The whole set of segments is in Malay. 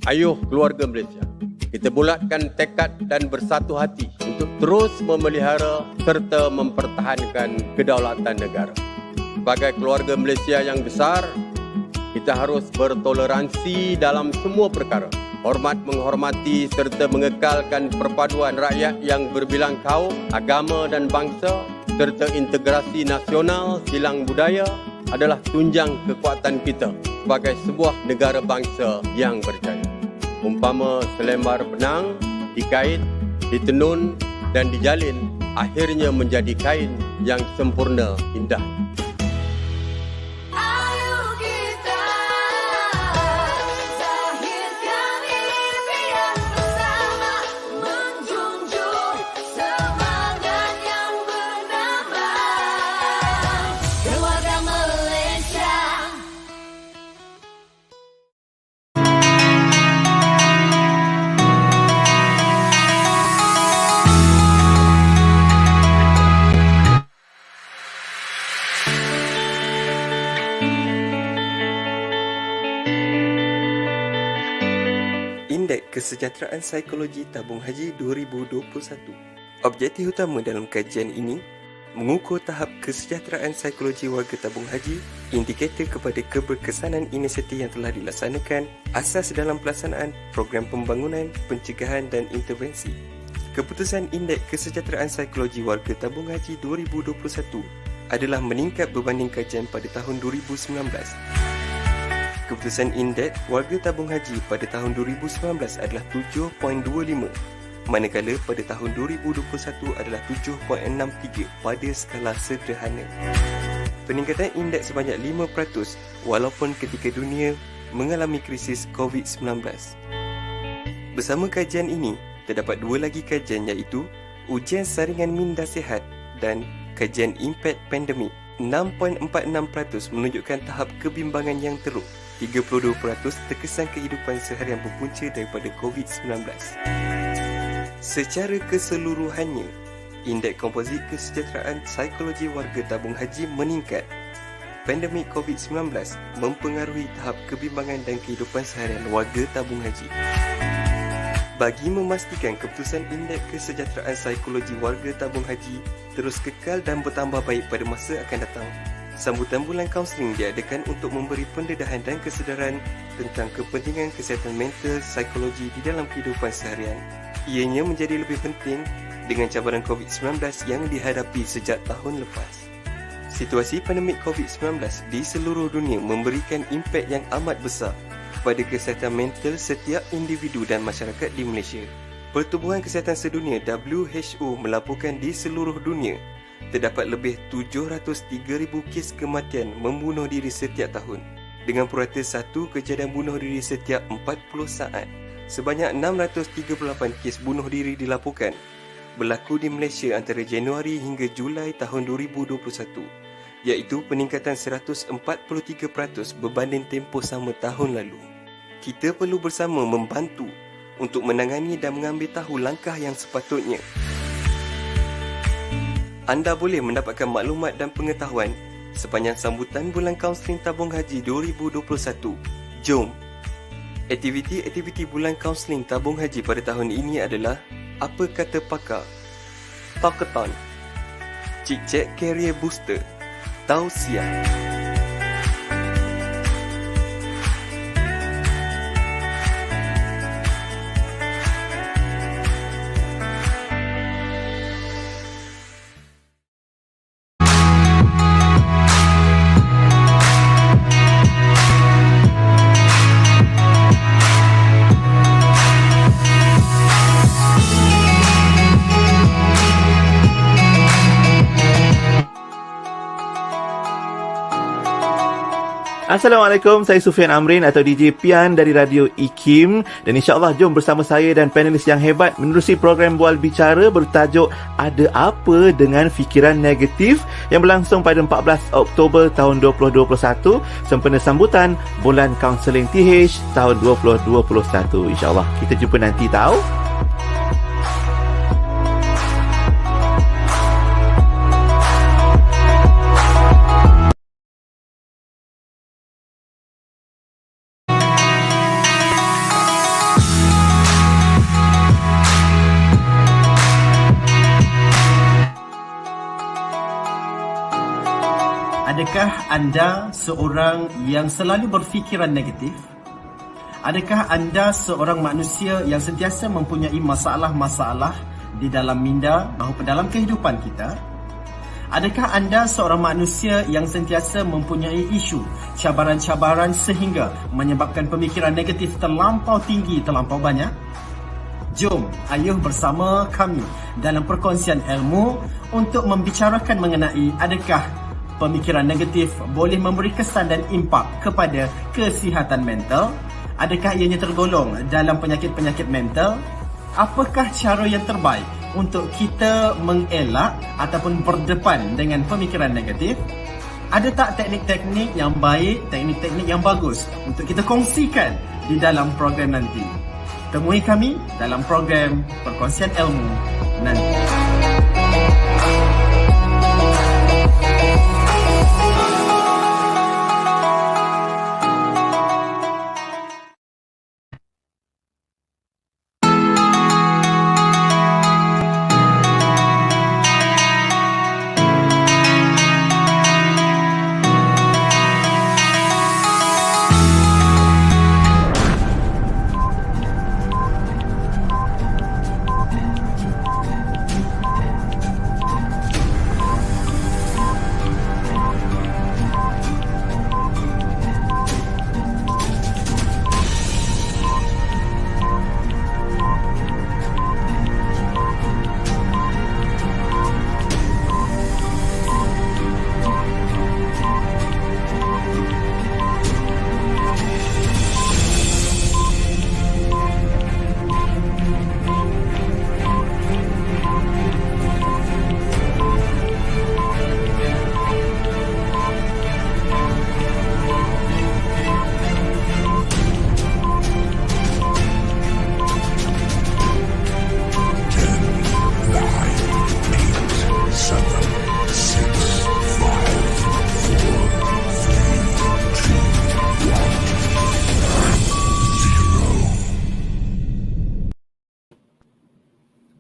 Ayuh keluarga Malaysia, kita bulatkan tekad dan bersatu hati untuk terus memelihara serta mempertahankan kedaulatan negara. Sebagai keluarga Malaysia yang besar, kita harus bertoleransi dalam semua perkara. Hormat menghormati serta mengekalkan perpaduan rakyat yang berbilang kaum, agama dan bangsa serta integrasi nasional silang budaya adalah tunjang kekuatan kita sebagai sebuah negara bangsa yang berjaya. Umpama selembar benang dikait, ditenun dan dijalin, akhirnya menjadi kain yang sempurna indah. Indeks Kesejahteraan Psikologi Tabung Haji 2021. Objektif utama dalam kajian ini mengukur tahap kesejahteraan psikologi warga tabung haji, indikator kepada keberkesanan inisiatif yang telah dilaksanakan, asas dalam pelaksanaan program pembangunan, pencegahan dan intervensi. Keputusan Indeks Kesejahteraan Psikologi Warga Tabung Haji 2021 adalah meningkat berbanding kajian pada tahun 2019. Keputusan Indeks Warga Tabung Haji pada tahun 2019 adalah 7.25, manakala pada tahun 2021 adalah 7.63 pada skala sederhana. Peningkatan indeks sebanyak 5% walaupun ketika dunia mengalami krisis COVID-19. Bersama kajian ini, terdapat dua lagi kajian iaitu ujian saringan minda sihat dan kajian impak pandemik. 6.46% menunjukkan tahap kebimbangan yang teruk. 32% terkesan kehidupan seharian berpunca daripada COVID-19. Secara keseluruhannya, indeks komposit kesejahteraan psikologi warga tabung haji meningkat. Pandemik COVID-19 mempengaruhi tahap kebimbangan dan kehidupan seharian warga tabung haji. Bagi memastikan keputusan indeks kesejahteraan psikologi warga tabung haji terus kekal dan bertambah baik pada masa akan datang, sambutan bulan kaunseling diadakan untuk memberi pendedahan dan kesedaran tentang kepentingan kesihatan mental psikologi di dalam kehidupan seharian. Ianya menjadi lebih penting dengan cabaran COVID-19 yang dihadapi sejak tahun lepas. Situasi pandemik COVID-19 di seluruh dunia memberikan impak yang amat besar kepada kesihatan mental setiap individu dan masyarakat di Malaysia. Pertubuhan Kesihatan Sedunia WHO melaporkan di seluruh dunia terdapat lebih 703,000 kes kematian membunuh diri setiap tahun. Dengan purata satu kejadian bunuh diri setiap 40 saat, sebanyak 638 kes bunuh diri dilaporkan berlaku di Malaysia antara Januari hingga Julai tahun 2021, iaitu peningkatan 143% berbanding tempoh sama tahun lalu. Kita perlu bersama membantu untuk menangani dan mengambil tahu langkah yang sepatutnya. Anda boleh mendapatkan maklumat dan pengetahuan sepanjang sambutan bulan kaunseling tabung haji 2021. Jom! Aktiviti-aktiviti bulan kaunseling tabung haji pada tahun ini adalah Apa Kata Pakar, Talkathon, Chit-Chat Career Booster, Tausiah. Assalamualaikum, saya Sufian Amrin atau DJ Pian dari Radio IKIM, dan insyaAllah jom bersama saya dan panelis yang hebat menerusi program Bual Bicara bertajuk Ada Apa Dengan Fikiran Negatif yang berlangsung pada 14 Oktober tahun 2021 sempena sambutan Bulan Kaunseling TH tahun 2021. InsyaAllah kita jumpa nanti tahu. Adakah anda seorang yang selalu berfikiran negatif? Adakah anda seorang manusia yang sentiasa mempunyai masalah-masalah di dalam minda maupun dalam kehidupan kita? Adakah anda seorang manusia yang sentiasa mempunyai isu, cabaran-cabaran sehingga menyebabkan pemikiran negatif terlampau tinggi, terlampau banyak? Jom ayuh bersama kami dalam perkongsian ilmu untuk membicarakan mengenai adakah pemikiran negatif boleh memberi kesan dan impak kepada kesihatan mental? Adakah ianya tergolong dalam penyakit-penyakit mental? Apakah cara yang terbaik untuk kita mengelak ataupun berdepan dengan pemikiran negatif? Ada tak teknik-teknik yang baik, teknik-teknik yang bagus untuk kita kongsikan di dalam program nanti? Temui kami dalam program Perkongsian Ilmu nanti.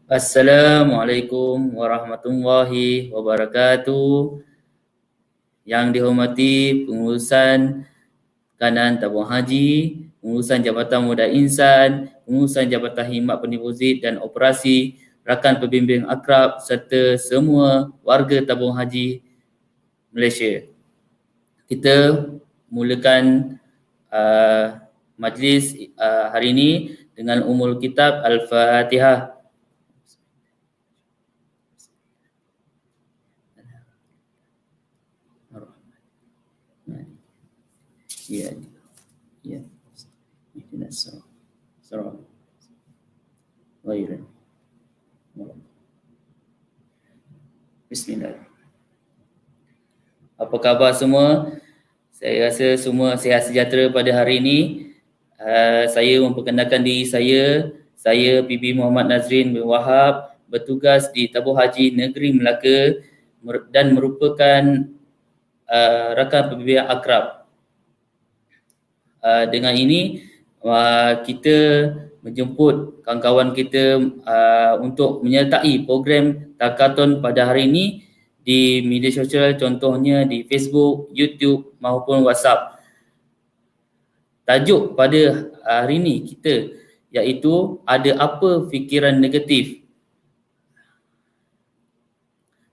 Assalamualaikum warahmatullahi wabarakatuh. Yang dihormati pengurusan kanan tabung haji, pengurusan Jabatan Muda Insan, pengurusan Jabatan Khidmat Pendeposit dan Operasi, rakan pembimbing akrab serta semua warga tabung haji Malaysia. Kita mulakan majlis hari ini dengan Ummul Kitab Al-Fatihah. Ya. Ihdinas sirat. Ghairil. Bismillah. Apa khabar semua? Saya rasa semua sihat sejahtera pada hari ini. Saya memperkenalkan diri saya. Saya PB Muhammad Nazrin bin Wahab, bertugas di Tabung Haji Negeri Melaka dan merupakan rakan pembimbing akrab. Dengan ini kita menjemput kawan-kawan kita untuk menyertai program Takaton pada hari ini di media sosial, contohnya di Facebook, YouTube maupun WhatsApp. Tajuk pada hari ini kita iaitu ada apa fikiran negatif.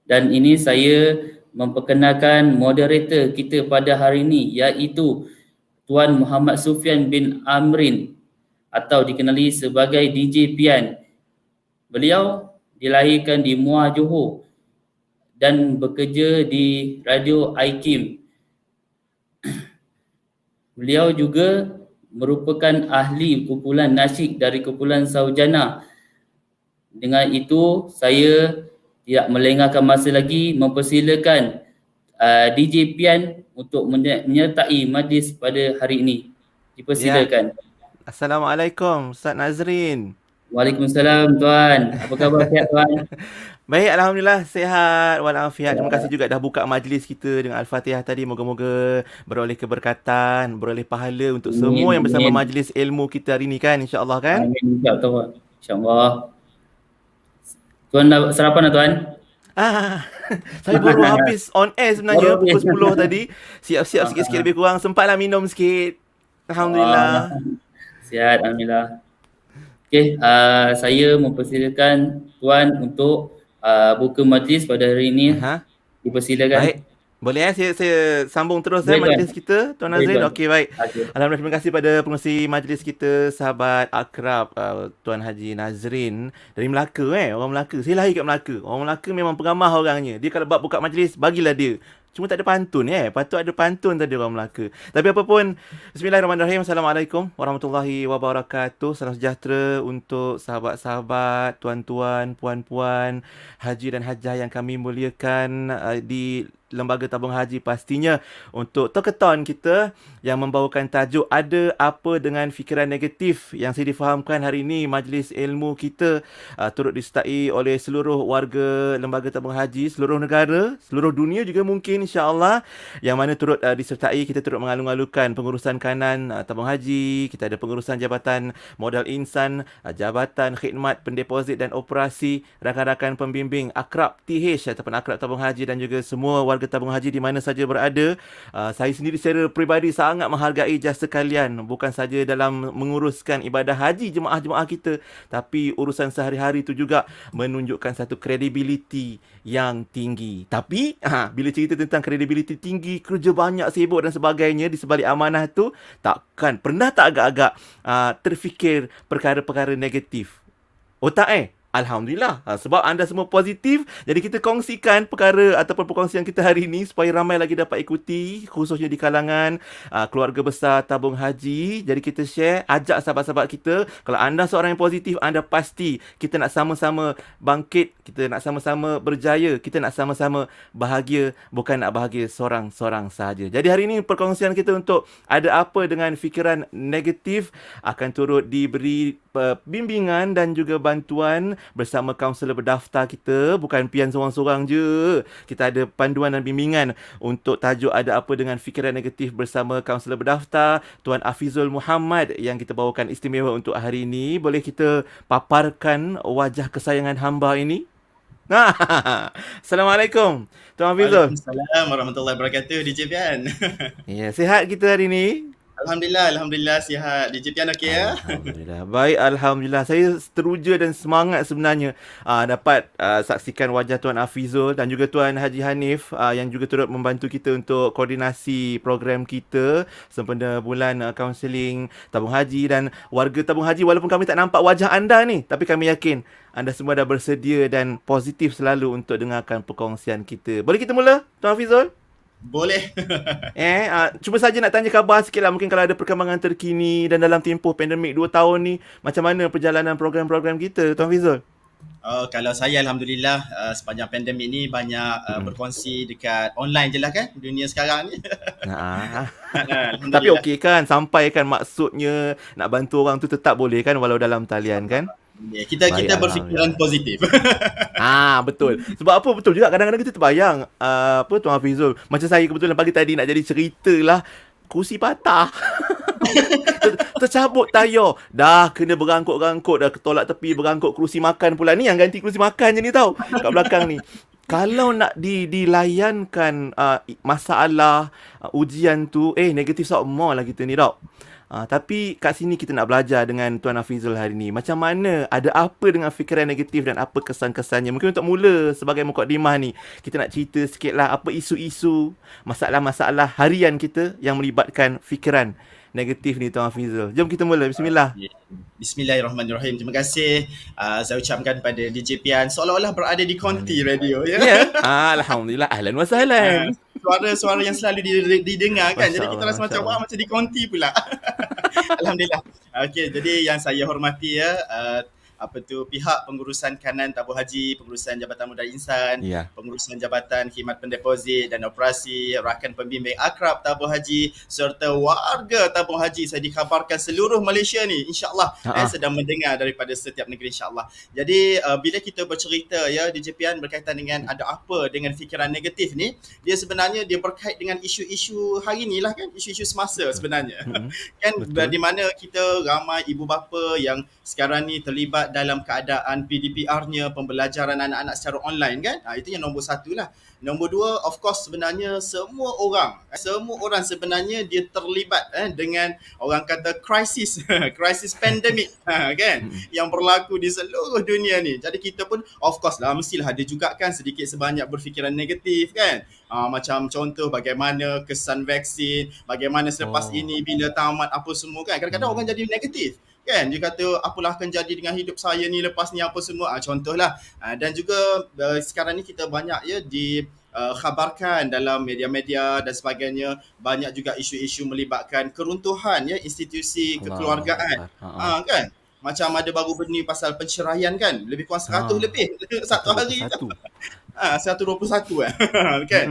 Dan ini saya memperkenalkan moderator kita pada hari ini iaitu Tuan Muhammad Sufian bin Amrin atau dikenali sebagai DJ Pian. Beliau dilahirkan di Muar, Johor dan bekerja di Radio IKIM. Beliau juga merupakan ahli kumpulan nasyid dari kumpulan Saujana. Dengan itu, saya tidak melengahkan masa lagi, mempersilakan DJ Pian untuk menyertai majlis pada hari ini. Dipersilakan. Assalamualaikum Ustaz Nazrin. Waalaikumsalam Tuan. Apa khabar, sihat Tuan? Baik, Alhamdulillah sihat walafiat. Terima kasih juga dah buka majlis kita dengan Al-Fatihah tadi. Moga-moga beroleh keberkatan, beroleh pahala untuk semua yang bersama majlis ilmu kita hari ini kan, insya-Allah kan? Amin, insya-Allah. Insya-Allah. Tuan dah sarapan dah Tuan? Saya baru habis on air sebenarnya Baru pukul habis. 10 tadi. Siap-siap sikit-sikit lebih kurang. Sempatlah minum sikit. Alhamdulillah. Sihat, Alhamdulillah. Okey, saya mempersilakan Tuan untuk buka majlis pada hari ini. Aha. Dipersilakan. Baik. Boleh saya sambung terus Boleh, Tuan. majlis kita, Tuan Boleh, Nazrin? Tuan. Okey, baik. Okey. Alhamdulillah, terima kasih pada pengerusi majlis kita, sahabat akrab Tuan Haji Nazrin dari Melaka orang Melaka. Saya lahir kat Melaka. Orang Melaka memang pengamah orangnya. Dia kalau bab buka majlis, bagilah dia. Cuma tak ada pantun patut ada pantun tadi orang Melaka. Tapi apa pun, bismillahirrahmanirrahim. Assalamualaikum warahmatullahi wabarakatuh. Salam sejahtera untuk sahabat-sahabat, tuan-tuan, puan-puan, haji dan hajah yang kami muliakan di Lembaga Tabung Haji, pastinya untuk toketon kita yang membawakan tajuk Ada Apa Dengan Fikiran Negatif, yang saya difahamkan hari ini majlis ilmu kita turut disertai oleh seluruh warga Lembaga Tabung Haji seluruh negara, seluruh dunia juga mungkin, insya-Allah, yang mana turut disertai. Kita turut mengalu-alukan pengurusan kanan tabung haji, kita ada pengurusan jabatan modal insan, jabatan khidmat pendeposit dan operasi, rakan-rakan pembimbing akrab TH ataupun akrab tabung haji, dan juga semua warga tabung haji di mana saja berada. Saya sendiri secara peribadi sangat menghargai jasa kalian, bukan saja dalam menguruskan ibadah haji jemaah-jemaah kita, tapi urusan sehari-hari itu juga menunjukkan satu kredibiliti yang tinggi. Tapi bila cerita tentang kredibiliti tinggi, kerja banyak, sibuk dan sebagainya, di sebalik amanah tu takkan pernah tak agak-agak terfikir perkara-perkara negatif. Oh tak Alhamdulillah, sebab anda semua positif. Jadi kita kongsikan perkara ataupun perkongsian kita hari ini supaya ramai lagi dapat ikuti, khususnya di kalangan keluarga besar tabung haji. Jadi kita share, ajak sahabat-sahabat kita. Kalau anda seorang yang positif, anda pasti kita nak sama-sama bangkit, kita nak sama-sama berjaya, kita nak sama-sama bahagia, bukan nak bahagia seorang-seorang sahaja. Jadi hari ini perkongsian kita untuk ada apa dengan fikiran negatif akan turut diberi bimbingan dan juga bantuan bersama kaunselor berdaftar kita. Bukan pian seorang-seorang je. Kita ada panduan dan bimbingan untuk tajuk Ada Apa Dengan Fikiran Negatif bersama kaunselor berdaftar Tuan Afizul Muhammad yang kita bawakan istimewa untuk hari ini. Boleh kita paparkan wajah kesayangan hamba ini? Assalamualaikum Tuan Afizul. Waalaikumsalam warahmatullahi wabarakatuh, DJ Pian. Ya, sihat kita hari ini? Alhamdulillah sihat. DJ Pian okey ya? Alhamdulillah. Baik, Alhamdulillah. Saya teruja dan semangat sebenarnya dapat saksikan wajah Tuan Afizul dan juga Tuan Haji Hanif yang juga turut membantu kita untuk koordinasi program kita sempena bulan kaunseling tabung haji. Dan warga tabung haji, walaupun kami tak nampak wajah anda ni, tapi kami yakin anda semua dah bersedia dan positif selalu untuk dengarkan perkongsian kita. Boleh kita mula, Tuan Afizul? Boleh. Cuma saja nak tanya khabar sikit lah. Mungkin kalau ada perkembangan terkini dan dalam tempoh pandemik 2 tahun ni, macam mana perjalanan program-program kita, Tuan Fizul? Kalau saya Alhamdulillah sepanjang pandemik ni banyak berkongsi dekat online je lah kan, dunia sekarang ni. Tapi okey kan, sampaikan maksudnya nak bantu orang tu tetap boleh kan, walau dalam talian kan? Kita berfikiran positif. Betul. Sebab apa, betul juga kadang-kadang kita terbayang Tuan Hafizul, macam saya kebetulan pagi tadi nak jadi cerita lah, kursi patah. Tercabut tayar. Dah kena berangkut-rangkut, dah tolak tepi, berangkut kerusi makan pula. Ni yang ganti kerusi makan je ni tau, kat belakang ni. Kalau nak dilayankan masalah ujian tu, negatif semua lah kita ni tau. Tapi kat sini kita nak belajar dengan Tuan Hafizul hari ni. Macam mana, ada apa dengan fikiran negatif dan apa kesan-kesannya. Mungkin untuk mula sebagai mukadimah ni, kita nak cerita sikit lah apa isu-isu, masalah-masalah harian kita yang melibatkan fikiran negatif ni, Tuan Hafizul. Jom kita mula, bismillah. Bismillahirrahmanirrahim. Terima kasih saya ucapkan pada DJ Pian, seolah-olah berada di Konti Radio ya. Alhamdulillah, ahlan wa sahlan. Suara-suara yang selalu didengar kan. Jadi kita rasa macam macam di Konti pula. Alhamdulillah. Okey, jadi yang saya hormati ya, pihak pengurusan kanan tabung haji, pengurusan jabatan modal insan, pengurusan jabatan khidmat pendeposit dan operasi, rakan pembimbing akrab tabung haji serta warga tabung haji. Saya dikhabarkan seluruh Malaysia ni insya-Allah sedang mendengar daripada setiap negeri insya-Allah. Jadi bila kita bercerita ya DJ Pian berkaitan dengan ada apa dengan fikiran negatif ni, dia sebenarnya dia berkait dengan isu-isu hari ni lah kan, isu-isu semasa sebenarnya. Kan di mana kita ramai ibu bapa yang sekarang ni terlibat tidak dalam keadaan PDPR-nya, pembelajaran anak-anak secara online kan. Itu yang nombor satu lah. Nombor dua, of course sebenarnya semua orang sebenarnya dia terlibat dengan orang kata krisis pandemik kan, yang berlaku di seluruh dunia ni. Jadi kita pun of course lah mestilah ada juga kan sedikit sebanyak berfikiran negatif kan. Macam contoh bagaimana kesan vaksin, bagaimana selepas ini bila tamat apa semua kan. Kadang-kadang orang jadi negatif kan, dia kata apalah akan jadi dengan hidup saya ni lepas ni apa semua, contohlah. Dan juga sekarang ni kita banyak ya khabarkan dalam media-media dan sebagainya, banyak juga isu-isu melibatkan keruntuhan ya institusi kekeluargaan. Kan, macam ada baru benih pasal penceraian kan, lebih kurang 100 lebih satu hari tu. 121 kan.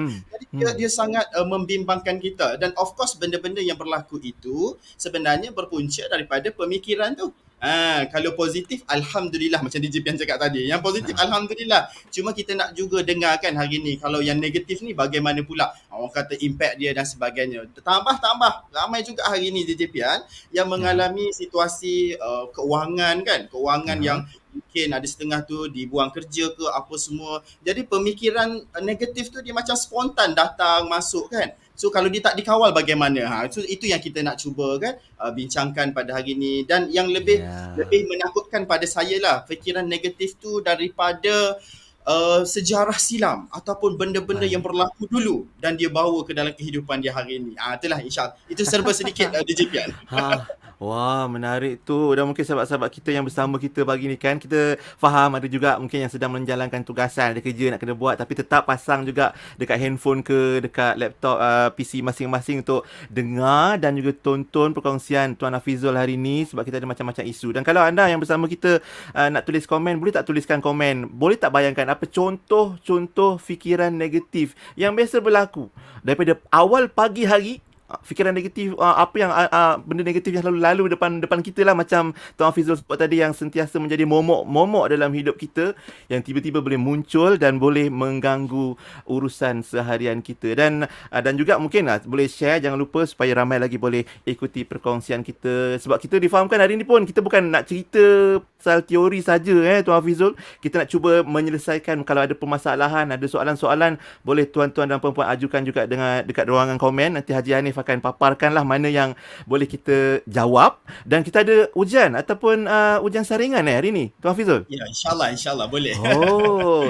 Jadi dia sangat membimbangkan kita, dan of course benda-benda yang berlaku itu sebenarnya berpunca daripada pemikiran tu. Kalau positif alhamdulillah, macam DJ Pian cakap tadi. Yang positif alhamdulillah. Cuma kita nak juga dengarkan hari ni kalau yang negatif ni bagaimana pula. Orang kata impact dia dan sebagainya. Tambah ramai juga hari ni DJ Pian yang mengalami situasi keuangan kan. Keuangan yang mungkin ada setengah tu dibuang kerja ke apa semua. Jadi pemikiran negatif tu dia macam spontan datang masuk kan. So kalau dia tak dikawal bagaimana? Itu yang kita nak cuba kan bincangkan pada hari ni. Dan yang lebih menakutkan pada saya lah, fikiran negatif tu daripada sejarah silam ataupun benda-benda yang berlaku dulu dan dia bawa ke dalam kehidupan dia hari ni. Itulah insya-Allah. Itu serba sedikit DJ Pian. Wah, menarik tu. Dan mungkin sahabat-sahabat kita yang bersama kita pagi ni kan, kita faham ada juga mungkin yang sedang menjalankan tugasan, ada kerja nak kena buat, tapi tetap pasang juga dekat handphone ke dekat laptop PC masing-masing untuk dengar dan juga tonton perkongsian Tuan Hafizul hari ni, sebab kita ada macam-macam isu. Dan kalau anda yang bersama kita nak tulis komen, boleh tak tuliskan komen? Boleh tak bayangkan apa contoh-contoh fikiran negatif yang biasa berlaku daripada awal pagi hari? Fikiran negatif, apa yang benda negatif yang selalu lalu depan kita lah, macam Tuan Hafizul sebut tadi, yang sentiasa menjadi momok dalam hidup kita, yang tiba-tiba boleh muncul dan boleh mengganggu urusan seharian kita. Dan juga mungkin boleh share, jangan lupa supaya ramai lagi boleh ikuti perkongsian kita, sebab kita difahamkan hari ni pun kita bukan nak cerita pasal teori saja Tuan Hafizul. Kita nak cuba menyelesaikan. Kalau ada permasalahan, ada soalan-soalan, boleh tuan-tuan dan puan-puan ajukan juga dekat ruangan komen. Nanti Haji Hanif akan paparkanlah mana yang boleh kita jawab. Dan kita ada ujian ataupun ujian saringan hari ni Tuan Hafizul. Ya, insyaAllah boleh.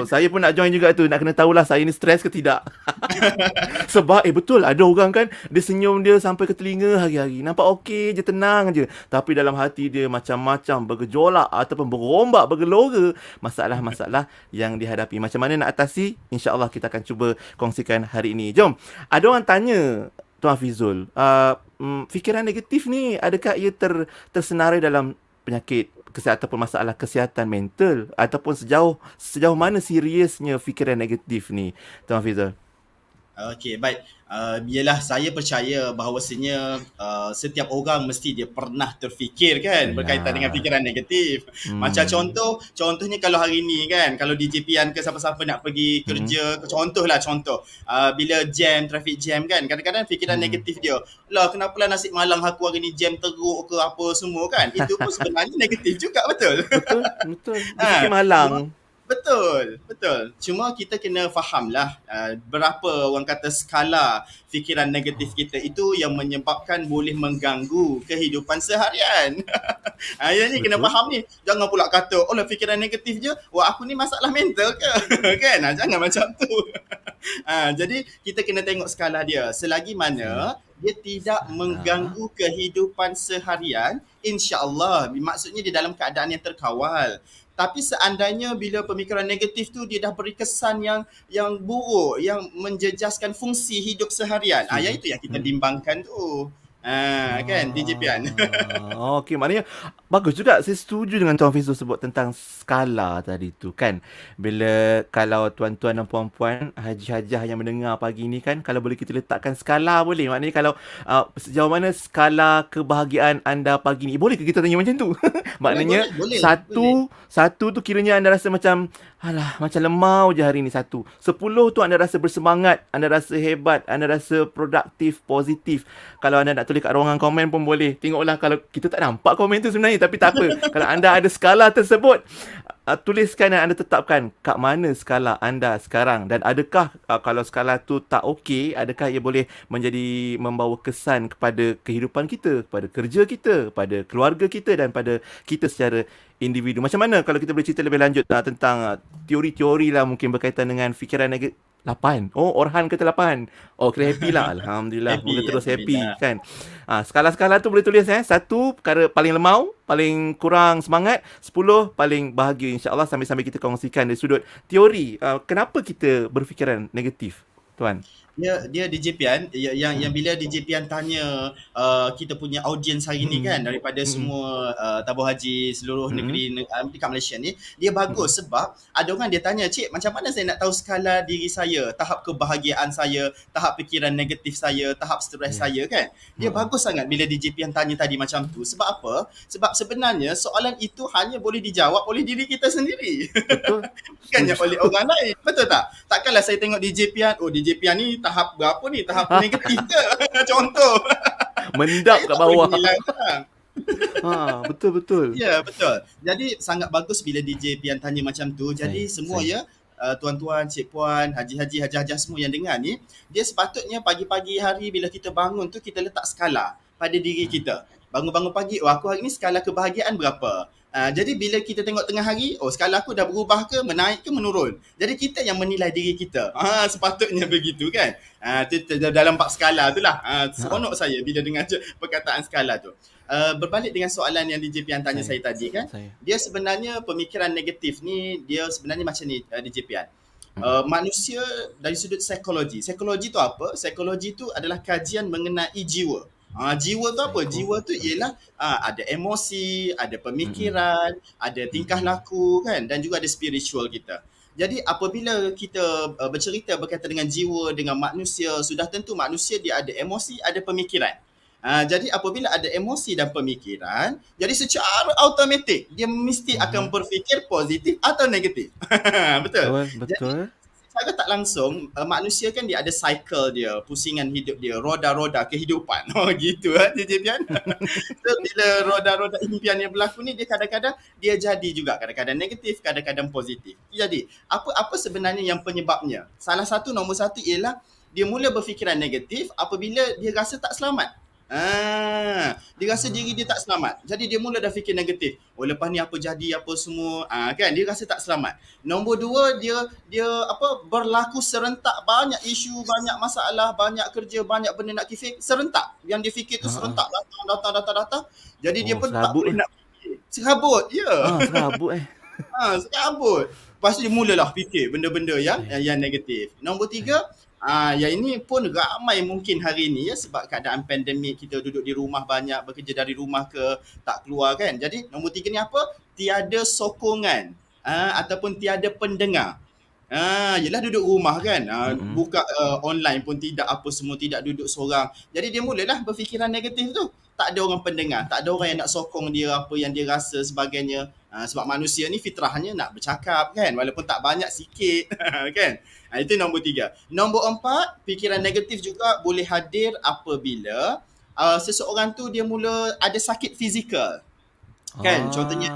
Saya pun nak join juga tu. Nak kena tahulah saya ni stres ke tidak. Sebab betul ada orang kan, dia senyum dia sampai ke telinga hari-hari, nampak okey je, tenang je, tapi dalam hati dia macam-macam bergejolak ataupun berombak, bergelora masalah-masalah yang dihadapi. Macam mana nak atasi? InsyaAllah kita akan cuba kongsikan hari ini. Jom, ada orang tanya Tuan Hafizul, fikiran negatif ni adakah ia tersenarai dalam penyakit kesihatan ataupun masalah kesihatan mental, ataupun sejauh mana seriusnya fikiran negatif ni Tuan Hafizul? Okey, baik. Yalah, saya percaya bahawasanya setiap orang mesti dia pernah terfikir kan berkaitan dengan fikiran negatif. Macam contohnya kalau hari ni kan, kalau DJ Pian ke siapa-siapa nak pergi kerja, contoh bila traffic jam kan, kadang-kadang fikiran negatif dia, lah kenapalah nasi malang aku hari ni jam teruk ke apa semua kan. Itu pun sebenarnya negatif juga, betul. Betul. Fikir malang. Betul. Cuma kita kena fahamlah berapa orang kata skala fikiran negatif kita itu yang menyebabkan boleh mengganggu kehidupan seharian. Yang ni kena faham ni. Jangan pula kata, fikiran negatif je, aku ni masalah mental ke? Kan? Jangan macam tu. Jadi kita kena tengok skala dia. Selagi mana dia tidak mengganggu kehidupan seharian, insya-Allah, maksudnya dia dalam keadaan yang terkawal. Tapi seandainya bila pemikiran negatif tu dia dah beri kesan yang buruk, yang menjejaskan fungsi hidup seharian, yang itu yang kita bimbangkan tu. Kan DJ Pian. Okey, maknanya bagus juga. Saya setuju dengan Tuan Hafizul sebut tentang skala tadi tu kan. Bila kalau tuan-tuan dan puan-puan, haji-hajah yang mendengar pagi ni kan, kalau boleh kita letakkan skala boleh. Maknanya kalau sejauh mana skala kebahagiaan anda pagi ni, boleh ke kita tanya macam tu? Maknanya boleh. Satu tu kiranya anda rasa macam macam lemau je hari ni 1. 10 tu anda rasa bersemangat, anda rasa hebat, anda rasa produktif, positif. Kalau anda nak tulis tulis kat ruangan komen pun boleh. Tengoklah kalau kita tak nampak komen tu sebenarnya, tapi tak apa. Kalau anda ada skala tersebut, tuliskan dan anda tetapkan kat mana skala anda sekarang, dan adakah kalau skala tu tak okey, adakah ia boleh membawa kesan kepada kehidupan kita, kepada kerja kita, pada keluarga kita dan pada kita secara individu. Macam mana kalau kita boleh cerita lebih lanjut tentang teori-teori lah mungkin berkaitan dengan fikiran negatif. 8. Oh, Orhan kata 8. Oh, kira happy lah. Alhamdulillah. Happy, Moga terus happy Alhamdulillah. kan. Skala-skala tu boleh tulis 1 perkara paling lemau, paling kurang semangat, 10 paling bahagia. InsyaAllah sambil-sambil kita kongsikan dari sudut teori. Kenapa kita berfikiran negatif, Tuan? Dia DJ Pian yang bila DJ Pian tanya kita punya audience hari ni kan, daripada semua tabung haji seluruh negeri dekat Malaysia ni, dia bagus sebab ada orang dia tanya, "Cik, macam mana saya nak tahu skala diri saya, tahap kebahagiaan saya, tahap fikiran negatif saya, tahap stres saya?" kan. Dia bagus sangat bila DJ Pian tanya tadi macam tu. Sebab apa? Sebab sebenarnya soalan itu hanya boleh dijawab oleh diri kita sendiri. Betul. Bukannya oleh orang lain. Betul tak? Takkanlah saya tengok DJ Pian, oh DJ Pian ni tahap berapa ni? Tahap negatif ke? Contoh. Mendap kat Saya tak boleh bawah. menilai orang. Betul-betul. Ya, betul. Jadi sangat bagus bila DJ Pian tanya macam tu. Jadi semua tuan-tuan, cik puan, haji-haji, hajah-hajah semua yang dengar ni, dia sepatutnya pagi-pagi hari bila kita bangun tu kita letak skala pada diri kita. Bangun-bangun pagi, aku hari ni skala kebahagiaan berapa? Jadi bila kita tengok tengah hari, skala aku dah berubah ke, menaik ke, menurun. Jadi kita yang menilai diri kita. Sepatutnya begitu kan. Dalam bab skala tu lah. Seronok saya bila dengar perkataan skala tu. Berbalik dengan soalan yang DJ Pian tanya saya tadi kan. Dia sebenarnya pemikiran negatif ni, dia sebenarnya macam ni DJ Pian. Manusia dari sudut psikologi. Psikologi tu apa? Psikologi tu adalah kajian mengenai jiwa. Jiwa tu apa? Jiwa tu ialah ada emosi, ada pemikiran, ada tingkah laku kan, dan juga ada spiritual kita. Jadi apabila kita bercerita berkaitan dengan jiwa, dengan manusia, sudah tentu manusia dia ada emosi, ada pemikiran. Jadi apabila ada emosi dan pemikiran, jadi secara automatik dia mesti akan berfikir positif atau negatif. Betul? Betul. Jadi, secara tak langsung manusia kan dia ada cycle dia, pusingan hidup dia, roda-roda kehidupan. Gitu DJ Pian. So bila roda-roda impian yang berlaku ni, dia kadang-kadang dia jadi juga, kadang-kadang negatif, kadang-kadang positif. Jadi apa sebenarnya yang penyebabnya? Nombor satu ialah dia mula berfikiran negatif apabila dia rasa tak selamat. Dia rasa diri dia tak selamat. Jadi dia mula dah fikir negatif. Lepas ni apa jadi, apa semua, kan dia rasa tak selamat. Nombor dua, dia berlaku serentak, banyak isu, banyak masalah, banyak kerja, banyak benda nak fikir serentak. Yang dia fikir tu serentak datang. Jadi dia pun tak boleh nak fikir. Serabut. Serabut serabut. Lepas tu dia mulalah fikir benda-benda yang negatif. Nombor tiga, yang ini pun ramai mungkin hari ni sebab keadaan pandemik, kita duduk di rumah banyak, bekerja dari rumah ke, tak keluar kan. Jadi nombor tiga ni apa? Tiada sokongan ataupun tiada pendengar. Yelah duduk rumah kan, buka online pun tidak, apa semua tidak, duduk seorang. Jadi dia mulalah berfikiran negatif tu. Tak ada orang pendengar, tak ada orang yang nak sokong dia apa yang dia rasa sebagainya. Sebab manusia ni fitrahnya nak bercakap kan, walaupun tak banyak, sikit kan. Itu nombor tiga. Nombor empat, fikiran negatif juga boleh hadir apabila seseorang tu dia mula ada sakit fizikal. Kan, contohnya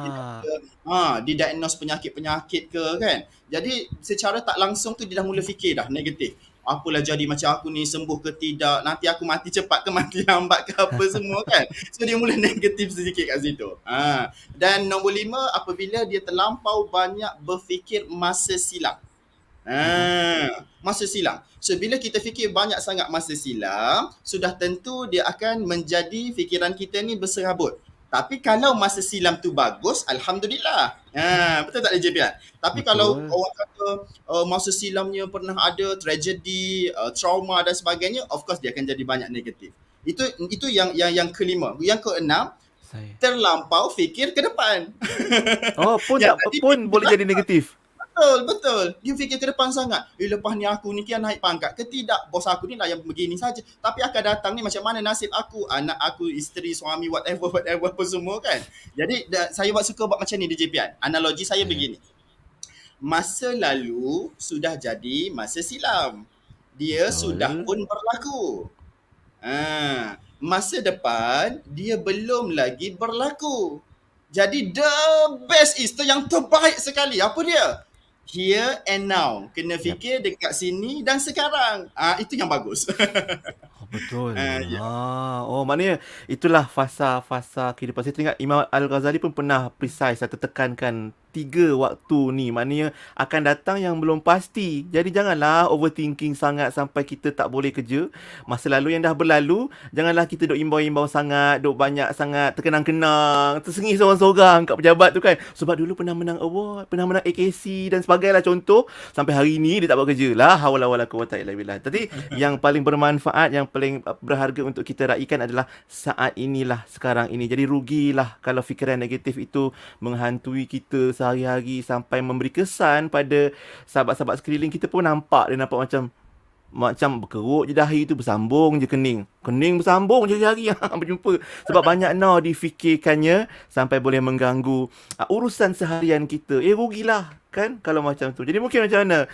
didiagnose penyakit-penyakit ke kan. Jadi secara tak langsung tu dia dah mula fikir dah negatif. Apalah jadi macam aku ni, sembuh ke tidak, nanti aku mati cepat ke mati lambat ke apa semua kan. So dia mula negatif sedikit kat situ. Dan nombor lima, apabila dia terlampau banyak berfikir masa silam. Masa silam. So bila kita fikir banyak sangat masa silam, sudah tentu dia akan menjadi fikiran kita ni berserabut. Tapi kalau masa silam tu bagus, Alhamdulillah. Betul tak DJ Pian? Tapi kalau orang kata masa silamnya pernah ada tragedi, trauma dan sebagainya, of course dia akan jadi banyak negatif. Itu yang kelima. Yang keenam, terlampau fikir ke depan. Pun boleh jadi negatif. Betul. Dia fikir ke depan sangat. Lepas ni aku ni kian naik pangkat ke tidak? Bos aku ni lah yang begini saja. Tapi akan datang ni macam mana nasib aku? Anak aku, isteri, suami, whatever apa semua kan. Jadi saya suka buat macam ni DJ Pian. Analogi saya begini. Masa lalu sudah jadi masa silam. Dia sudah pun berlaku. masa depan dia belum lagi berlaku. Jadi the best is tu yang terbaik sekali. Apa dia? Here and now. Kena fikir dekat sini dan sekarang. Itu yang bagus. Betul. Ya. Maknanya itulah fasa-fasa kehidupan. Saya teringat Imam Al-Ghazali pun pernah precise atau tekankan 3 waktu ni. Maknanya akan datang yang belum pasti. Jadi janganlah overthinking sangat sampai kita tak boleh kerja. Masa lalu yang dah berlalu, janganlah kita duk imbau-imbau sangat, duk banyak sangat terkenang-kenang, tersengih seorang-seorang kat pejabat tu kan. Sebab dulu pernah menang award, pernah menang AKC dan sebagainya contoh. Sampai hari ni dia tak buat kerja lah. Hawla wala quwwata illa billah. Tapi yang paling bermanfaat, yang paling berharga untuk kita raikan adalah saat inilah, sekarang ini. Jadi rugilah kalau fikiran negatif itu menghantui kita sehari-hari sampai memberi kesan pada sahabat-sahabat sekeliling kita pun nampak. Dia nampak macam berkerut je dahi tu, bersambung je kening. Kening bersambung je hari-hari berjumpa. Sebab banyak difikirkannya sampai boleh mengganggu urusan seharian kita. Rugilah kan kalau macam tu. Jadi mungkin macam mana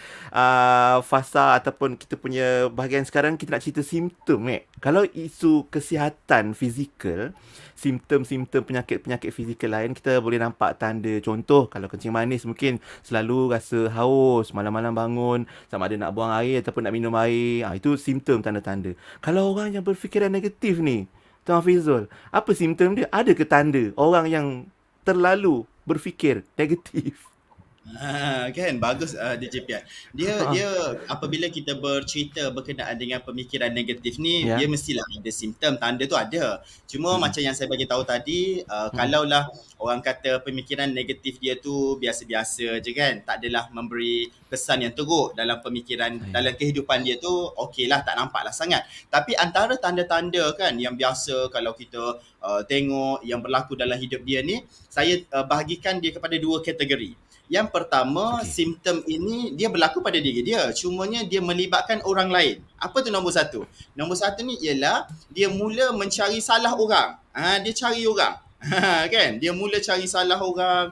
fasa ataupun kita punya bahagian sekarang kita nak cerita simptom Kalau isu kesihatan fizikal, simptom-simptom penyakit-penyakit fizikal lain, kita boleh nampak tanda. Contoh, kalau kencing manis mungkin selalu rasa haus, malam-malam bangun sama ada nak buang air ataupun nak minum air. Itu simptom, tanda-tanda. Kalau orang yang berfikiran negatif ni, Tuan Fizul, apa simptom dia? Ada ke tanda orang yang terlalu berfikir negatif? Kan bagus DJ Pian. Dia apabila kita bercerita berkenaan dengan pemikiran negatif ni, dia mestilah ada simptom, tanda tu ada. Cuma macam yang saya bagi tahu tadi, kalaulah orang kata pemikiran negatif dia tu biasa-biasa je kan, tak adalah memberi kesan yang teruk dalam pemikiran, dalam kehidupan dia tu, okeylah, tak nampaklah sangat. Tapi antara tanda-tanda kan yang biasa kalau kita tengok yang berlaku dalam hidup dia ni, saya bahagikan dia kepada 2 kategori. Yang pertama, simptom ini dia berlaku pada diri dia. Cumanya dia melibatkan orang lain. Apa tu nombor 1? Nombor 1 ni ialah dia mula mencari salah orang. Dia cari orang. Kan? Dia mula cari salah orang.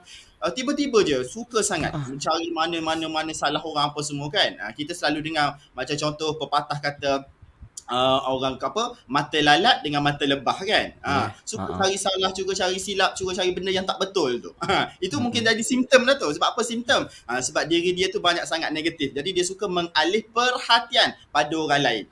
Tiba-tiba je suka sangat mencari mana salah orang apa semua kan. Kita selalu dengar macam contoh pepatah kata orang mata lalat dengan mata lebah kan. Suka cari salah, suka cari silap, suka cari benda yang tak betul tu. Itu mungkin jadi simptom dah tu. Sebab apa simptom? Sebab diri dia tu banyak sangat negatif. Jadi dia suka mengalih perhatian pada orang lain.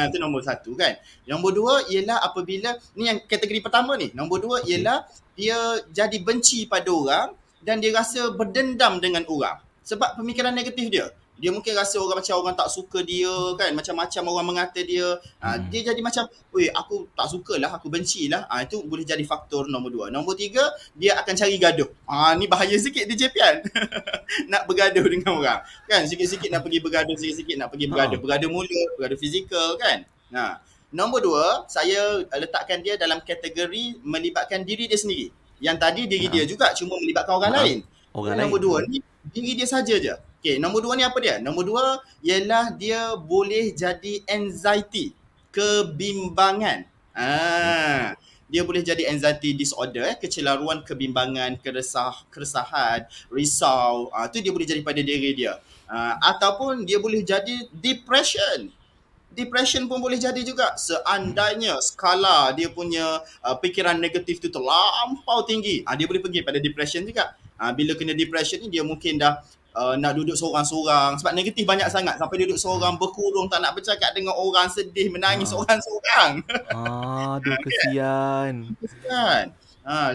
Itu nombor 1 kan. Nombor 2 ialah apabila, ni yang kategori pertama ni. Nombor 2 ialah dia jadi benci pada orang dan dia rasa berdendam dengan orang. Sebab pemikiran negatif dia. Dia mungkin rasa orang tak suka dia kan, macam-macam orang mengata dia. Dia jadi macam, aku tak sukalah, aku bencilah. Itu boleh jadi faktor nombor 2. Nombor 3, dia akan cari gaduh. Ni bahaya sikit DJ Pian. Nak bergaduh dengan orang. Kan, sikit-sikit nak pergi bergaduh, sikit-sikit nak pergi bergaduh. Bergaduh mulut, bergaduh fizikal kan. Nombor 2, saya letakkan dia dalam kategori melibatkan diri dia sendiri. Yang tadi diri dia juga, cuma melibatkan orang lain. Nombor 2 ni, diri dia saja je. Okay, nombor 2 ni apa dia? Nombor 2 ialah dia boleh jadi anxiety, kebimbangan. Dia boleh jadi anxiety disorder, kecelaruan, kebimbangan, keresahan, risau. Tu dia boleh jadi pada diri dia. Ataupun dia boleh jadi depression. Depression pun boleh jadi juga seandainya skala dia punya fikiran negatif tu terlampau tinggi. Dia boleh pergi pada depression juga. Bila kena depression ni dia mungkin dah nak duduk seorang-seorang sebab negatif banyak sangat sampai duduk seorang berkurung, tak nak bercakap dengan orang, sedih, menangis seorang-seorang. Aduh, kesian.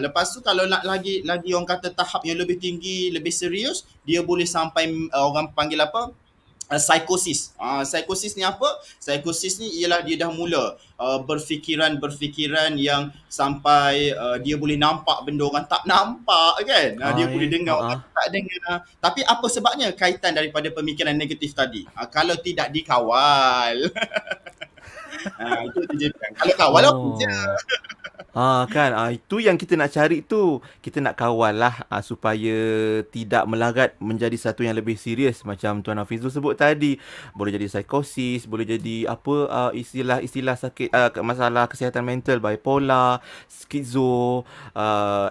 Lepas tu kalau nak lagi orang kata tahap yang lebih tinggi, lebih serius, dia boleh sampai orang panggil apa? Psikosis. Psikosis ni apa? Psikosis ni ialah dia dah mula berfikiran yang sampai dia boleh nampak benda orang tak nampak kan. Dia boleh dengar orang tak dengar. Tapi apa sebabnya? Kaitan daripada pemikiran negatif tadi. Kalau tidak dikawal. Itu je. Kalau kawal apa je. Kan itu yang kita nak cari tu. Kita nak kawal lah supaya tidak melarat menjadi satu yang lebih serius macam Tuan Hafizul sebut tadi. Boleh jadi psikosis, boleh jadi istilah sakit masalah kesihatan mental, bipolar, skizo,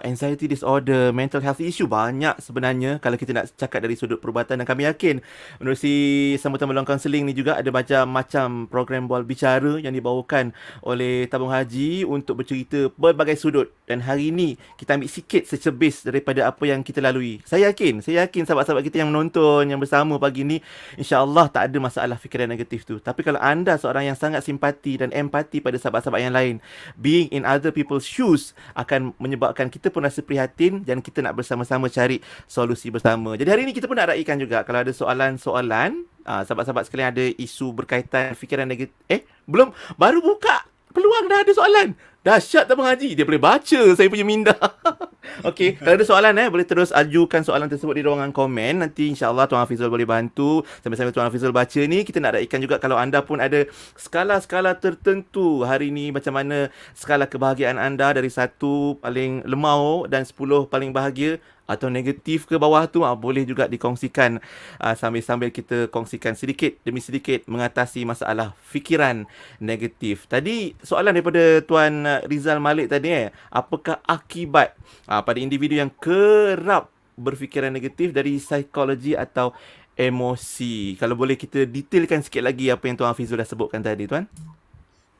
anxiety disorder, mental health issue, banyak sebenarnya kalau kita nak cakap dari sudut perubatan. Dan kami yakin menerusi sambutan meluang kaunseling ni juga ada macam-macam program bual bicara yang dibawakan oleh tabung haji untuk bercerita berbagai sudut. Dan hari ini kita ambil sikit secebis daripada apa yang kita lalui. Saya yakin sahabat-sahabat kita yang menonton, yang bersama pagi ni, insya-Allah tak ada masalah fikiran negatif tu. Tapi kalau anda seorang yang sangat simpati dan empati pada sahabat-sahabat yang lain, being in other people's shoes akan menyebabkan kita pun rasa prihatin dan kita nak bersama-sama cari solusi bersama. Jadi hari ini kita pun nak raikan juga kalau ada soalan-soalan, sahabat-sahabat sekalian ada isu berkaitan fikiran negatif. Belum, baru buka peluang dah ada soalan. Dahsyat Tabung Haji, dia boleh baca saya punya minda. Okey, kalau ada soalan boleh terus ajukan soalan tersebut di ruangan komen. Nanti insya-Allah Tuan Hafizul boleh bantu. Sambil-sambil Tuan Hafizul baca ni, kita nak raikan juga kalau anda pun ada skala-skala tertentu hari ni, macam mana skala kebahagiaan anda dari 1 paling lemau dan 10 paling bahagia atau negatif ke bawah tu, boleh juga dikongsikan sambil-sambil kita kongsikan sedikit demi sedikit mengatasi masalah fikiran negatif. Tadi soalan daripada Tuan Rizal Malik tadi, apakah akibat pada individu yang kerap berfikiran negatif dari psikologi atau emosi? Kalau boleh kita detailkan sikit lagi apa yang Tuan Hafizul dah sebutkan tadi, Tuan.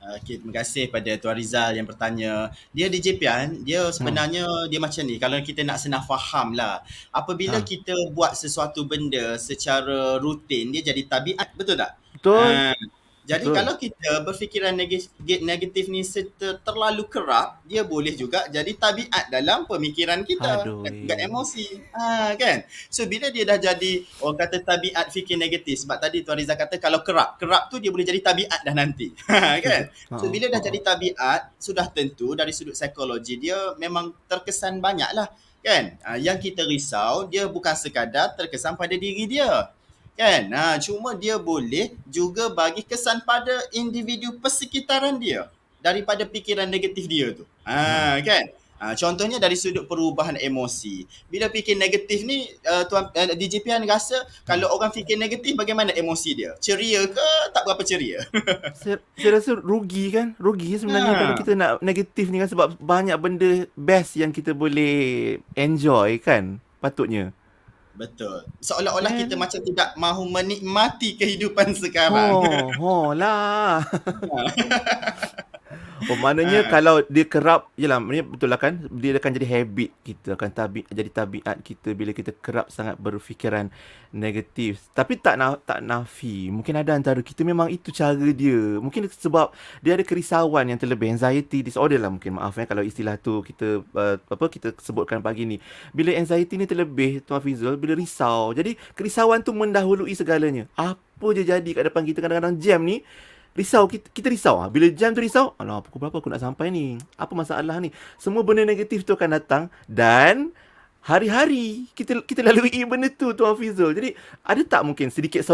Okay, terima kasih pada Tuan Rizal yang bertanya. Dia DJ Pian, dia sebenarnya dia macam ni. Kalau kita nak senang faham lah. Apabila kita buat sesuatu benda secara rutin, dia jadi tabiat. Betul tak? Betul. Jadi betul. Kalau kita berfikiran negatif ni terlalu kerap, dia boleh juga jadi tabiat dalam pemikiran kita dan juga emosi. Kan? So bila dia dah jadi orang kata tabiat fikir negatif, sebab tadi Tuan Rizal kata kalau kerap tu dia boleh jadi tabiat dah nanti. Kan? So bila dah jadi tabiat, sudah tentu dari sudut psikologi dia memang terkesan banyak lah. Kan? Yang kita risau dia bukan sekadar terkesan pada diri dia. Kan? Cuma dia boleh juga bagi kesan pada individu persekitaran dia daripada fikiran negatif dia tu. Kan? Contohnya dari sudut perubahan emosi. Bila fikir negatif ni, Tuan DJ Pian rasa kalau orang fikir negatif bagaimana emosi dia? Ceria ke tak berapa ceria? Saya rasa rugi kan? Rugi sebenarnya kalau kita nak negatif ni kan, sebab banyak benda best yang kita boleh enjoy kan? Patutnya. Betul. Seolah-olah kita macam tidak mahu menikmati kehidupan sekarang. Lah. Maknanya kalau dia kerap, yelah, betul lah kan, dia akan jadi habit kita, akan jadi tabiat kita bila kita kerap sangat berfikiran negatif. Tapi tak nafi, mungkin ada antara kita memang itu cara dia. Mungkin sebab dia ada kerisauan yang terlebih, anxiety disorder lah mungkin, maaf kalau istilah tu kita kita sebutkan pagi ni. Bila anxiety ni terlebih, Tuan Hafizul, bila risau, jadi kerisauan tu mendahului segalanya. Apa je jadi kat depan kita, kadang-kadang jam ni risau, kita risau. Bila jam tu risau, alah pukul berapa aku nak sampai ni? Apa masalah ni? Semua benda negatif tu akan datang dan hari-hari kita lalui benda tu, Tuan Hafizul. Jadi ada tak mungkin sedikit